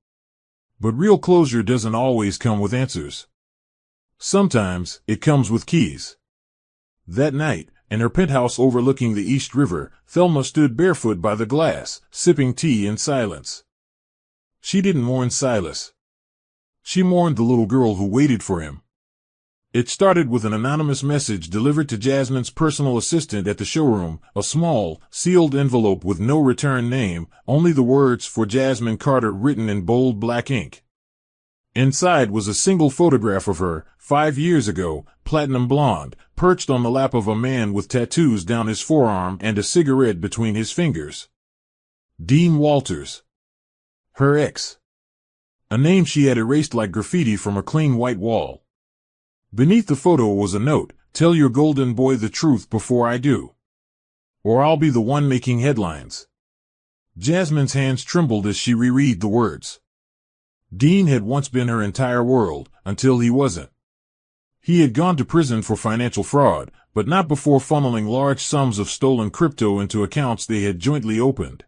But real closure doesn't always come with answers. Sometimes, it comes with keys. That night, in her penthouse overlooking the East River, Thelma stood barefoot by the glass, sipping tea in silence. She didn't mourn Silas. She mourned the little girl who waited for him. It started with an anonymous message delivered to Jasmine's personal assistant at the showroom, a small, sealed envelope with no return name, only the words "For Jasmine Carter" written in bold black ink. Inside was a single photograph of her, 5 years ago, platinum blonde, perched on the lap of a man with tattoos down his forearm and a cigarette between his fingers. Dean Walters. Her ex. A name she had erased like graffiti from a clean white wall. Beneath the photo was a note, "Tell your golden boy the truth before I do. Or I'll be the one making headlines." Jasmine's hands trembled as she reread the words. Dean had once been her entire world, until he wasn't. He had gone to prison for financial fraud, but not before funneling large sums of stolen crypto into accounts they had jointly opened.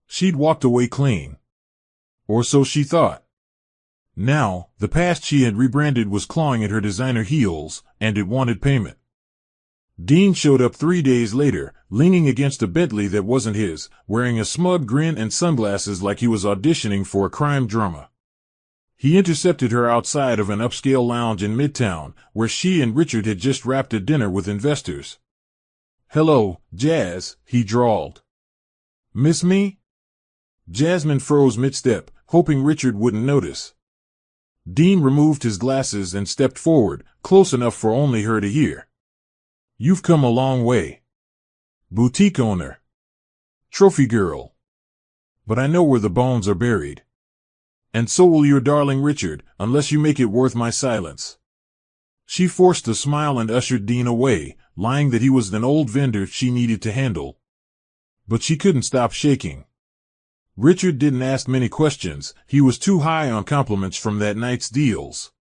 She'd walked away clean. Or so she thought. Now, the past she had rebranded was clawing at her designer heels, and it wanted payment. Dean showed up 3 days later, leaning against a Bentley that wasn't his, wearing a smug grin and sunglasses like he was auditioning for a crime drama. He intercepted her outside of an upscale lounge in Midtown, where she and Richard had just wrapped a dinner with investors. "Hello, Jazz," he drawled. "Miss me?" Jasmine froze mid-step, hoping Richard wouldn't notice. Dean removed his glasses and stepped forward, close enough for only her to hear. "You've come a long way. Boutique owner. Trophy girl. But I know where the bones are buried. And so will your darling Richard, unless you make it worth my silence." She forced a smile and ushered Dean away, lying that he was an old vendor she needed to handle. But she couldn't stop shaking. Richard didn't ask many questions, he was too high on compliments from that night's deals.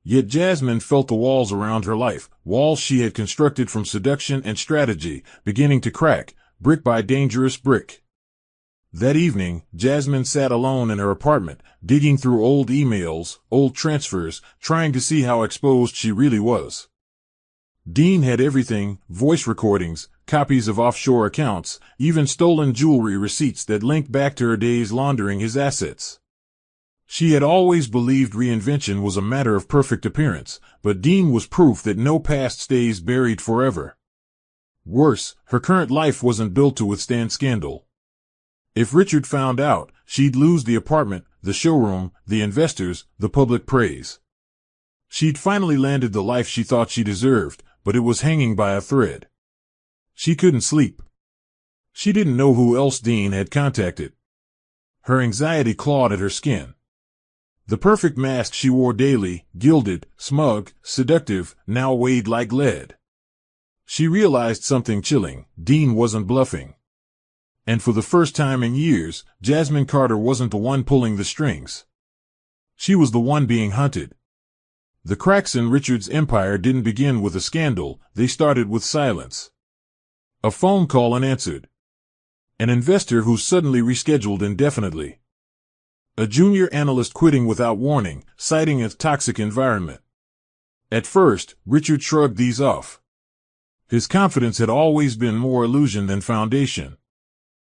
Yet Jasmine felt the walls around her life, walls she had constructed from seduction and strategy, beginning to crack, brick by dangerous brick. That evening, Jasmine sat alone in her apartment, digging through old emails, old transfers, trying to see how exposed she really was. Dean had everything: voice recordings, copies of offshore accounts, even stolen jewelry receipts that linked back to her days laundering his assets. She had always believed reinvention was a matter of perfect appearance, but Dean was proof that no past stays buried forever. Worse, her current life wasn't built to withstand scandal. If Richard found out, she'd lose the apartment, the showroom, the investors, the public praise. She'd finally landed the life she thought she deserved, but it was hanging by a thread. She couldn't sleep. She didn't know who else Dean had contacted. Her anxiety clawed at her skin. The perfect mask she wore daily, gilded, smug, seductive, now weighed like lead. She realized something chilling: Dean wasn't bluffing. And for the first time in years, Jasmine Carter wasn't the one pulling the strings. She was the one being hunted. The cracks in Richard's empire didn't begin with a scandal, they started with silence. A phone call unanswered. An investor who suddenly rescheduled indefinitely. A junior analyst quitting without warning, citing a toxic environment. At first, Richard shrugged these off. His confidence had always been more illusion than foundation.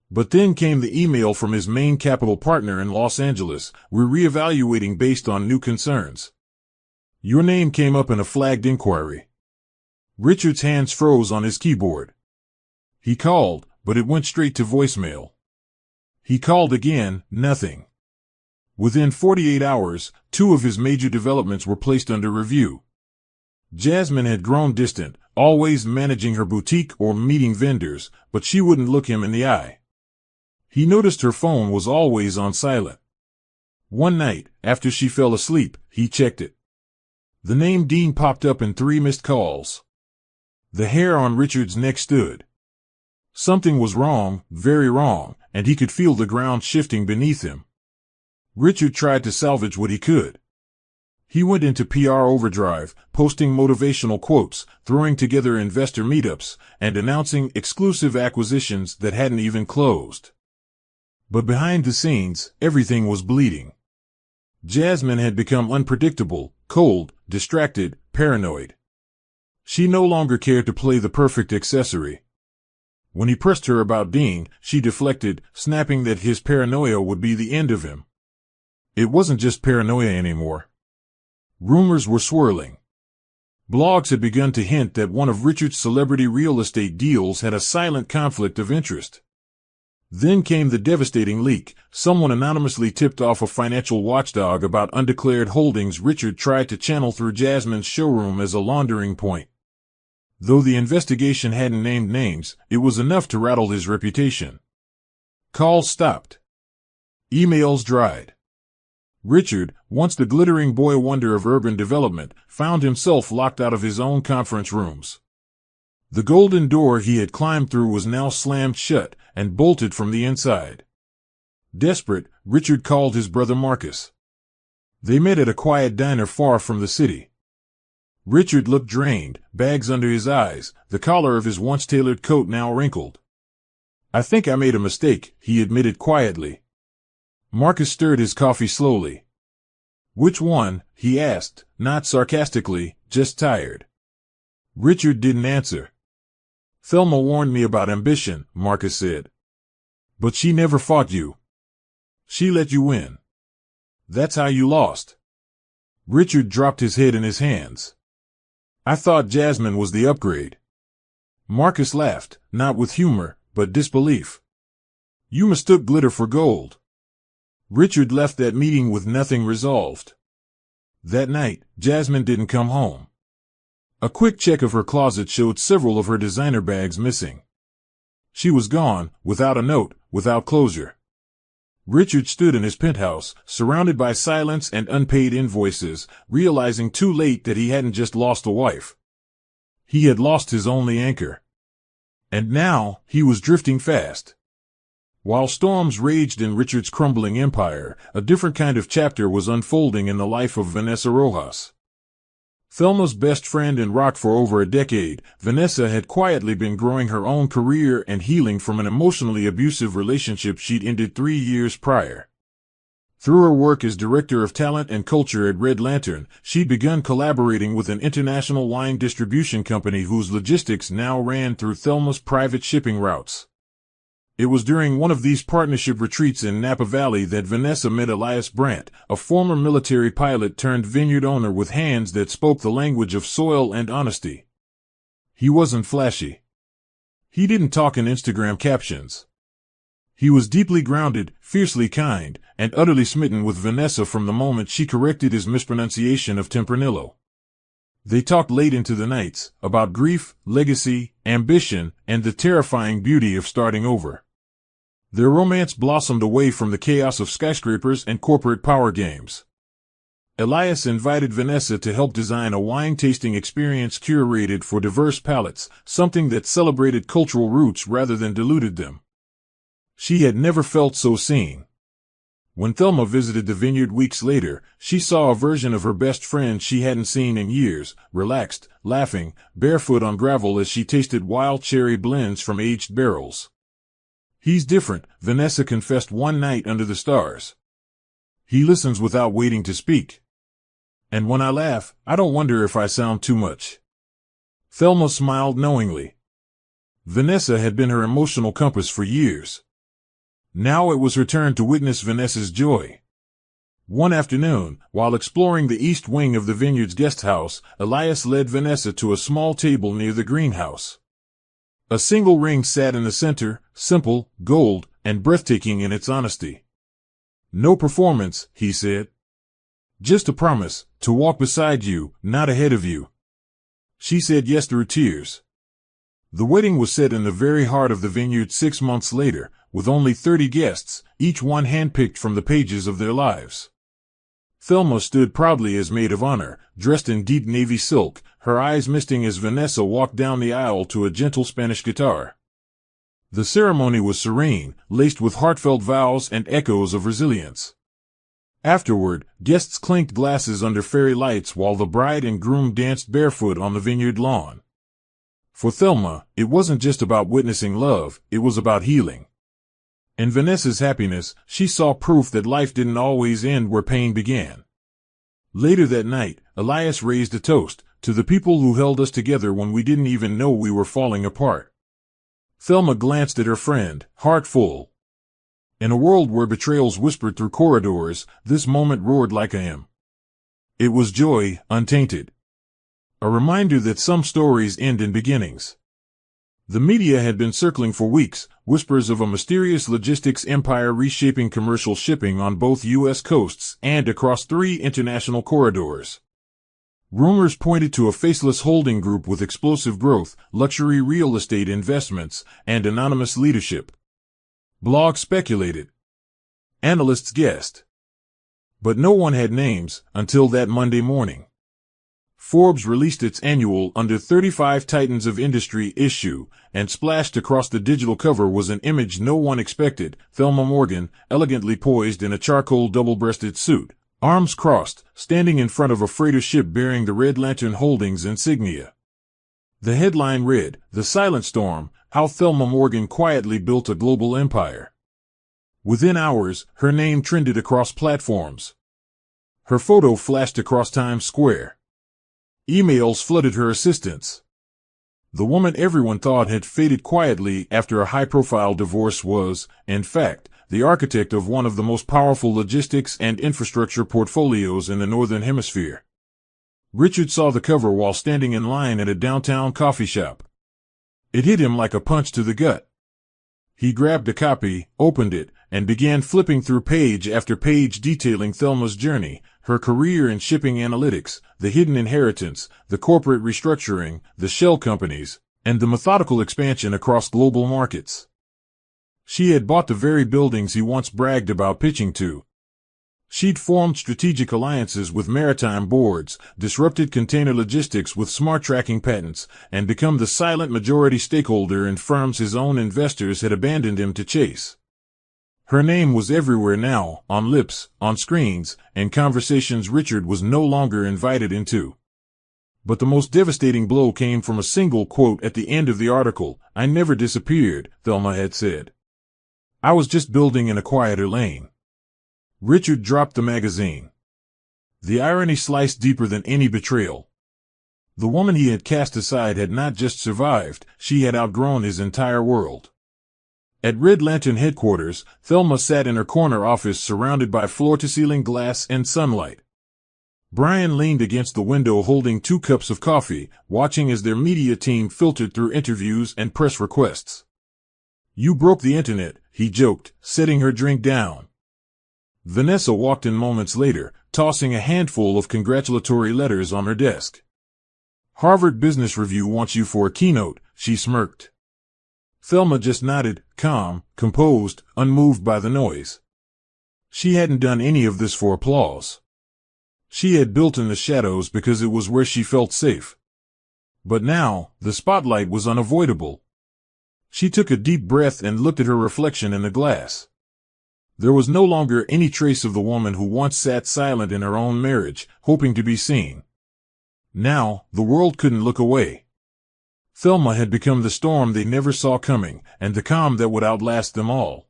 But then came the email from his main capital partner in Los Angeles: "We're reevaluating based on new concerns." Your name came up in a flagged inquiry. Richard's hands froze on his keyboard. He called, but it went straight to voicemail. He called again, nothing. Within 48 hours, 2 of his major developments were placed under review. Jasmine had grown distant, always managing her boutique or meeting vendors, but she wouldn't look him in the eye. He noticed her phone was always on silent. One night, after she fell asleep, he checked it. The name Dean popped up in 3 missed calls. The hair on Richard's neck stood. Something was wrong, very wrong, and he could feel the ground shifting beneath him. Richard tried to salvage what he could. He went into PR overdrive, posting motivational quotes, throwing together investor meetups, and announcing exclusive acquisitions that hadn't even closed. But behind the scenes, everything was bleeding. Jasmine had become unpredictable, cold, distracted, paranoid. She no longer cared to play the perfect accessory. When he pressed her about Dean, she deflected, snapping that his paranoia would be the end of him. It wasn't just paranoia anymore. Rumors were swirling. Blogs had begun to hint that one of Richard's celebrity real estate deals had a silent conflict of interest. Then came the devastating leak. Someone anonymously tipped off a financial watchdog about undeclared holdings Richard tried to channel through Jasmine's showroom as a laundering point. Though the investigation hadn't named names, it was enough to rattle his reputation. Calls stopped. Emails dried. Richard, once the glittering boy wonder of urban development, found himself locked out of his own conference rooms. The golden door he had climbed through was now slammed shut and bolted from the inside. Desperate, Richard called his brother Marcus. They met at a quiet diner far from the city. Richard looked drained, bags under his eyes, the collar of his once-tailored coat now wrinkled. "I think I made a mistake," he admitted quietly. Marcus stirred his coffee slowly. "Which one?" he asked, not sarcastically, just tired. Richard didn't answer. Thelma warned me about ambition, Marcus said. But she never fought you. She let you win. That's how you lost. Richard dropped his head in his hands. I thought Jasmine was the upgrade. Marcus laughed, not with humor, but disbelief. You mistook glitter for gold. Richard left that meeting with nothing resolved. That night, Jasmine didn't come home. A quick check of her closet showed several of her designer bags missing. She was gone, without a note, without closure. Richard stood in his penthouse, surrounded by silence and unpaid invoices, realizing too late that he hadn't just lost a wife. He had lost his only anchor. And now, he was drifting fast. While storms raged in Richard's crumbling empire, a different kind of chapter was unfolding in the life of Vanessa Rojas. Thelma's best friend in rock for over a decade, Vanessa had quietly been growing her own career and healing from an emotionally abusive relationship she'd ended 3 years prior. Through her work as director of talent and culture at Red Lantern, she'd begun collaborating with an international wine distribution company whose logistics now ran through Thelma's private shipping routes. It was during one of these partnership retreats in Napa Valley that Vanessa met Elias Brandt, a former military pilot turned vineyard owner with hands that spoke the language of soil and honesty. He wasn't flashy. He didn't talk in Instagram captions. He was deeply grounded, fiercely kind, and utterly smitten with Vanessa from the moment she corrected his mispronunciation of Tempranillo. They talked late into the nights, about grief, legacy, ambition, and the terrifying beauty of starting over. Their romance blossomed away from the chaos of skyscrapers and corporate power games. Elias invited Vanessa to help design a wine-tasting experience curated for diverse palates, something that celebrated cultural roots rather than diluted them. She had never felt so seen. When Thelma visited the vineyard weeks later, she saw a version of her best friend she hadn't seen in years, relaxed, laughing, barefoot on gravel as she tasted wild cherry blends from aged barrels. He's different, Vanessa confessed one night under the stars. He listens without waiting to speak. And when I laugh, I don't wonder if I sound too much. Thelma smiled knowingly. Vanessa had been her emotional compass for years. Now it was her turn to witness Vanessa's joy. One afternoon, while exploring the east wing of the vineyard's guest house, Elias led Vanessa to a small table near the greenhouse. A single ring sat in the center, simple, gold, and breathtaking in its honesty. No performance, he said. Just a promise, to walk beside you, not ahead of you. She said yes through tears. The wedding was set in the very heart of the vineyard 6 months later, with only 30 guests, each one handpicked from the pages of their lives. Thelma stood proudly as maid of honor, dressed in deep navy silk, her eyes misting as Vanessa walked down the aisle to a gentle Spanish guitar. The ceremony was serene, laced with heartfelt vows and echoes of resilience. Afterward, guests clinked glasses under fairy lights while the bride and groom danced barefoot on the vineyard lawn. For Thelma, it wasn't just about witnessing love, it was about healing. In Vanessa's happiness, she saw proof that life didn't always end where pain began. Later that night, Elias raised a toast, to the people who held us together when we didn't even know we were falling apart. Thelma glanced at her friend, heart full. In a world where betrayals whispered through corridors, this moment roared like a hymn. It was joy, untainted. A reminder that some stories end in beginnings. The media had been circling for weeks, whispers of a mysterious logistics empire reshaping commercial shipping on both U.S. coasts and across 3 international corridors. Rumors pointed to a faceless holding group with explosive growth, luxury real estate investments, and anonymous leadership. Blogs speculated. Analysts guessed. But no one had names until that Monday morning. Forbes released its annual Under 35 Titans of Industry issue, and splashed across the digital cover was an image no one expected: Thelma Morgan, elegantly poised in a charcoal double-breasted suit, arms crossed, standing in front of a freighter ship bearing the Red Lantern Holdings insignia. The headline read, "The Silent Storm, How Thelma Morgan Quietly Built a Global Empire." Within hours, her name trended across platforms. Her photo flashed across Times Square. Emails flooded her assistants. The woman everyone thought had faded quietly after a high-profile divorce was, in fact, the architect of one of the most powerful logistics and infrastructure portfolios in the Northern Hemisphere. Richard saw the cover while standing in line at a downtown coffee shop. It hit him like a punch to the gut. He grabbed a copy, opened it, and began flipping through page after page detailing Thelma's journey, her career in shipping analytics, the hidden inheritance, the corporate restructuring, the shell companies, and the methodical expansion across global markets. She had bought the very buildings he once bragged about pitching to. She'd formed strategic alliances with maritime boards, disrupted container logistics with smart tracking patents, and become the silent majority stakeholder in firms his own investors had abandoned him to chase. Her name was everywhere now, on lips, on screens, and conversations Richard was no longer invited into. But the most devastating blow came from a single quote at the end of the article. "I never disappeared," Thelma had said. "I was just building in a quieter lane." Richard dropped the magazine. The irony sliced deeper than any betrayal. The woman he had cast aside had not just survived, she had outgrown his entire world. At Red Lantern headquarters, Thelma sat in her corner office surrounded by floor-to-ceiling glass and sunlight. Brian leaned against the window holding 2 cups of coffee, watching as their media team filtered through interviews and press requests. "You broke the internet," he joked, setting her drink down. Vanessa walked in moments later, tossing a handful of congratulatory letters on her desk. "Harvard Business Review wants you for a keynote," she smirked. Thelma just nodded, calm, composed, unmoved by the noise. She hadn't done any of this for applause. She had built in the shadows because it was where she felt safe. But now, the spotlight was unavoidable. She took a deep breath and looked at her reflection in the glass. There was no longer any trace of the woman who once sat silent in her own marriage, hoping to be seen. Now, the world couldn't look away. Thelma had become the storm they never saw coming, and the calm that would outlast them all.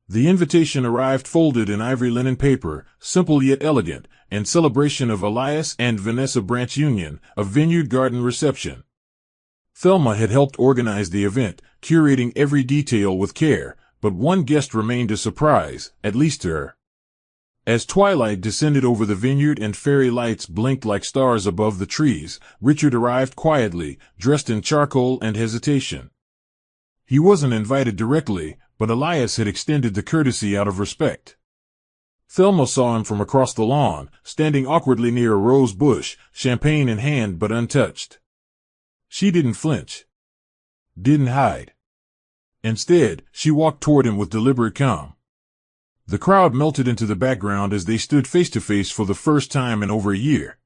The invitation arrived folded in ivory linen paper, simple yet elegant, in celebration of Elias and Vanessa Branch Union, a vineyard garden reception. Thelma had helped organize the event, curating every detail with care, but one guest remained a surprise, at least to her. As twilight descended over the vineyard and fairy lights blinked like stars above the trees, Richard arrived quietly, dressed in charcoal and hesitation. He wasn't invited directly, but Elias had extended the courtesy out of respect. Thelma saw him from across the lawn, standing awkwardly near a rose bush, champagne in hand but untouched. She didn't flinch. Didn't hide. Instead, she walked toward him with deliberate calm. The crowd melted into the background as they stood face to face for the first time in over a year.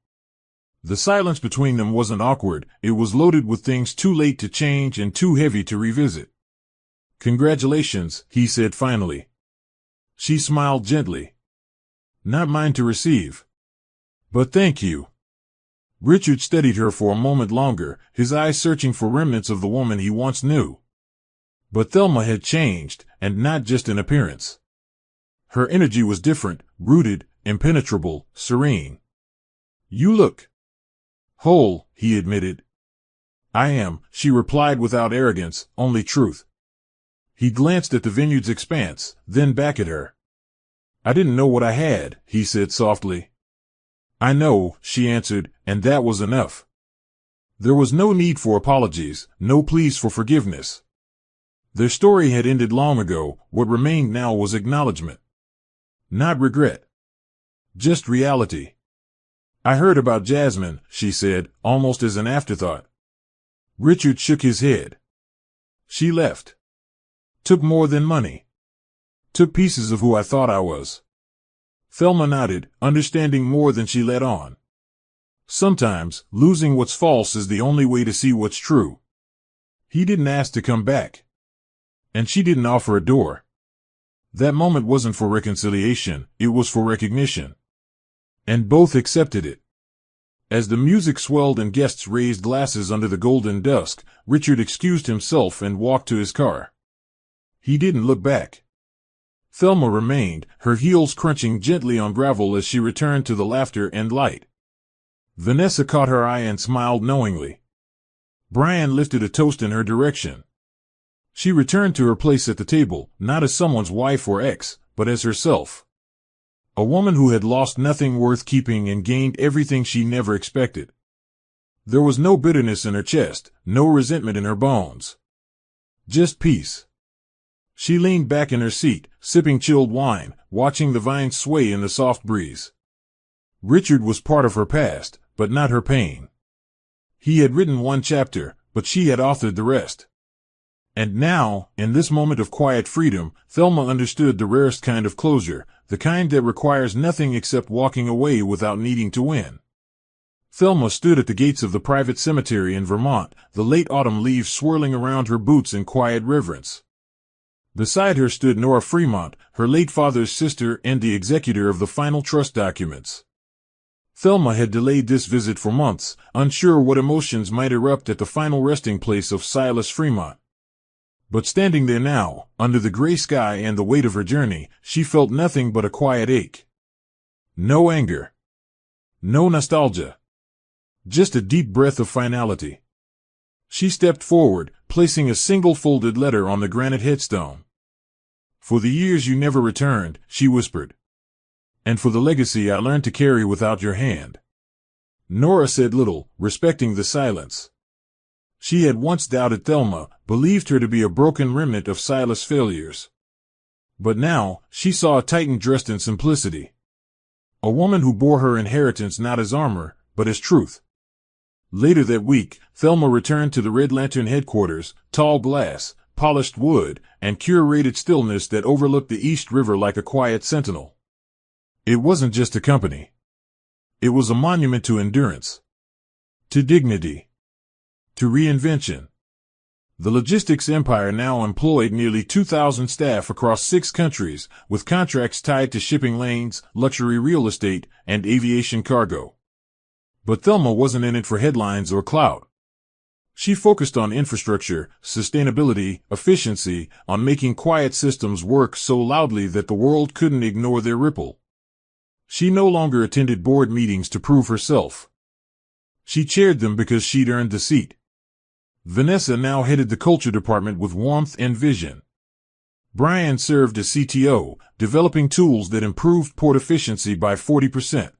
The silence between them wasn't awkward, it was loaded with things too late to change and too heavy to revisit. "Congratulations," he said finally. She smiled gently. "Not mine to receive. But thank you." Richard studied her for a moment longer, his eyes searching for remnants of the woman he once knew. But Thelma had changed, and not just in appearance. Her energy was different, rooted, impenetrable, serene. "You look whole," he admitted. "I am," she replied without arrogance, only truth. He glanced at the vineyard's expanse, then back at her. "I didn't know what I had," he said softly. "I know," she answered, and that was enough. There was no need for apologies, no pleas for forgiveness. Their story had ended long ago, what remained now was acknowledgement. Not regret. Just reality. "I heard about Jasmine," she said, almost as an afterthought. Richard shook his head. "She left. Took more than money. Took pieces of who I thought I was." Thelma nodded, understanding more than she let on. Sometimes, losing what's false is the only way to see what's true. He didn't ask to come back. And she didn't offer a door. That moment wasn't for reconciliation, it was for recognition. And both accepted it. As the music swelled and guests raised glasses under the golden dusk, Richard excused himself and walked to his car. He didn't look back. Thelma remained, her heels crunching gently on gravel as she returned to the laughter and light. Vanessa caught her eye and smiled knowingly. Brian lifted a toast in her direction. She returned to her place at the table, not as someone's wife or ex, but as herself. A woman who had lost nothing worth keeping and gained everything she never expected. There was no bitterness in her chest, no resentment in her bones. Just peace. She leaned back in her seat, sipping chilled wine, watching the vines sway in the soft breeze. Richard was part of her past, but not her pain. He had written one chapter, but she had authored the rest. And now, in this moment of quiet freedom, Thelma understood the rarest kind of closure, the kind that requires nothing except walking away without needing to win. Thelma stood at the gates of the private cemetery in Vermont, the late autumn leaves swirling around her boots in quiet reverence. Beside her stood Nora Fremont, her late father's sister and the executor of the final trust documents. Thelma had delayed this visit for months, unsure what emotions might erupt at the final resting place of Silas Fremont. But standing there now, under the gray sky and the weight of her journey, she felt nothing but a quiet ache. No anger. No nostalgia. Just a deep breath of finality. She stepped forward, placing a single folded letter on the granite headstone. For the years you never returned, she whispered. And for the legacy I learned to carry without your hand. Nora said little, respecting the silence. She had once doubted Thelma, believed her to be a broken remnant of Silas' failures. But now, she saw a Titan dressed in simplicity. A woman who bore her inheritance not as armor, but as truth. Later that week, Thelma returned to the Red Lantern headquarters, tall glass, polished wood, and curated stillness that overlooked the East River like a quiet sentinel. It wasn't just a company. It was a monument to endurance. To dignity. To reinvention. The logistics empire now employed nearly 2,000 staff across 6 countries, with contracts tied to shipping lanes, luxury real estate, and aviation cargo. But Thelma wasn't in it for headlines or clout. She focused on infrastructure, sustainability, efficiency, on making quiet systems work so loudly that the world couldn't ignore their ripple. She no longer attended board meetings to prove herself. She chaired them because she'd earned the seat. Vanessa now headed the culture department with warmth and vision. Brian served as CTO, developing tools that improved port efficiency by 40%.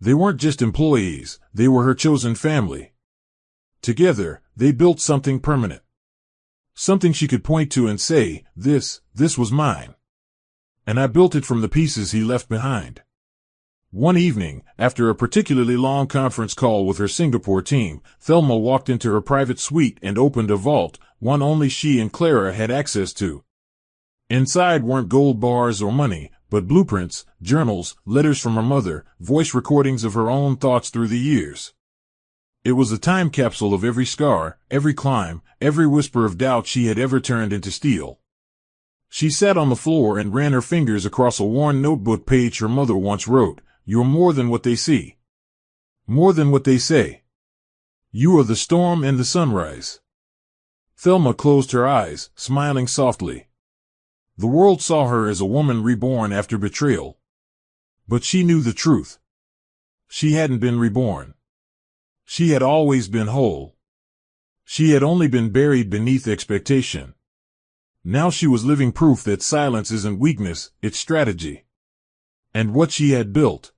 They weren't just employees, they were her chosen family. Together, they built something permanent. Something she could point to and say, this was mine. And I built it from the pieces he left behind. One evening, after a particularly long conference call with her Singapore team, Thelma walked into her private suite and opened a vault, one only she and Clara had access to. Inside weren't gold bars or money, but blueprints, journals, letters from her mother, voice recordings of her own thoughts through the years. It was a time capsule of every scar, every climb, every whisper of doubt she had ever turned into steel. She sat on the floor and ran her fingers across a worn notebook page her mother once wrote. You're more than what they see. More than what they say. You are the storm and the sunrise. Thelma closed her eyes, smiling softly. The world saw her as a woman reborn after betrayal. But she knew the truth. She hadn't been reborn. She had always been whole. She had only been buried beneath expectation. Now she was living proof that silence isn't weakness, it's strategy. And what she had built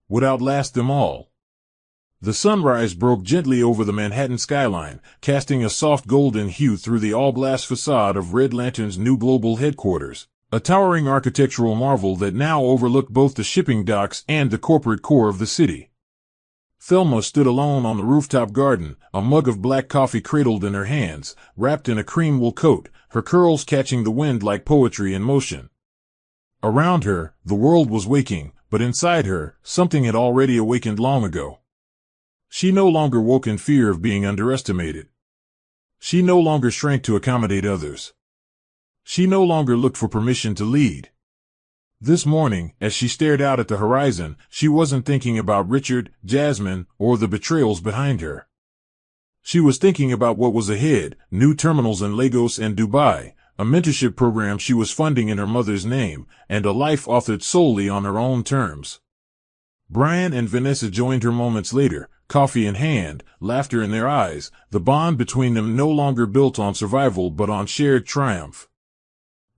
would outlast them all. The sunrise broke gently over the Manhattan skyline, casting a soft golden hue through the all-glass facade of Red Lantern's new global headquarters, a towering architectural marvel that now overlooked both the shipping docks and the corporate core of the city. Thelma stood alone on the rooftop garden, a mug of black coffee cradled in her hands, wrapped in a cream wool coat, her curls catching the wind like poetry in motion. Around her, the world was waking, but inside her, something had already awakened long ago. She no longer woke in fear of being underestimated. She no longer shrank to accommodate others. She no longer looked for permission to lead. This morning, as she stared out at the horizon, she wasn't thinking about Richard, Jasmine, or the betrayals behind her. She was thinking about what was ahead, new terminals in Lagos and Dubai, a mentorship program she was funding in her mother's name, and a life authored solely on her own terms. Brian and Vanessa joined her moments later, coffee in hand, laughter in their eyes, the bond between them no longer built on survival but on shared triumph.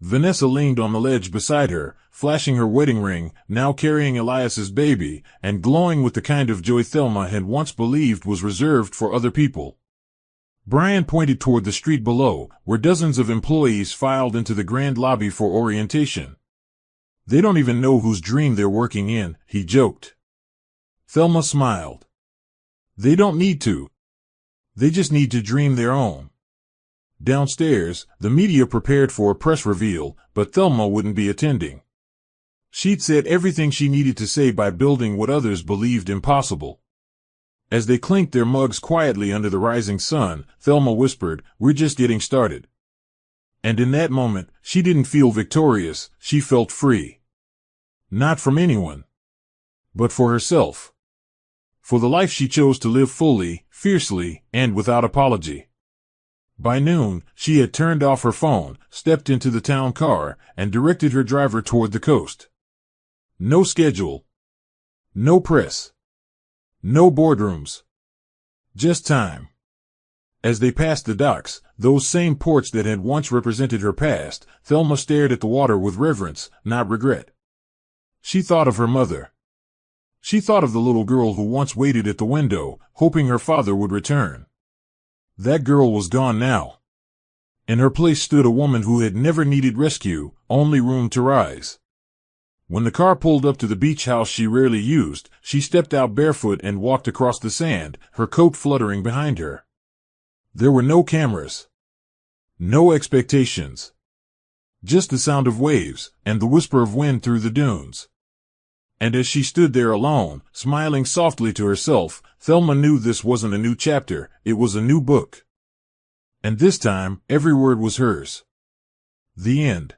Vanessa leaned on the ledge beside her, flashing her wedding ring, now carrying Elias's baby, and glowing with the kind of joy Thelma had once believed was reserved for other people. Brian pointed toward the street below, where dozens of employees filed into the grand lobby for orientation. They don't even know whose dream they're working in, he joked. Thelma smiled. They don't need to. They just need to dream their own. Downstairs, the media prepared for a press reveal, but Thelma wouldn't be attending. She'd said everything she needed to say by building what others believed impossible. As they clinked their mugs quietly under the rising sun, Thelma whispered, "We're just getting started." And in that moment, she didn't feel victorious, she felt free. Not from anyone, but for herself. For the life she chose to live fully, fiercely, and without apology. By noon, she had turned off her phone, stepped into the town car, and directed her driver toward the coast. No schedule. No press. No boardrooms. Just time. As they passed the docks, those same ports that had once represented her past, Thelma stared at the water with reverence, not regret. She thought of her mother. She thought of the little girl who once waited at the window, hoping her father would return. That girl was gone now. In her place stood a woman who had never needed rescue, only room to rise. When the car pulled up to the beach house she rarely used, she stepped out barefoot and walked across the sand, her coat fluttering behind her. There were no cameras. No expectations. Just the sound of waves, and the whisper of wind through the dunes. And as she stood there alone, smiling softly to herself, Thelma knew this wasn't a new chapter, it was a new book. And this time, every word was hers. The end.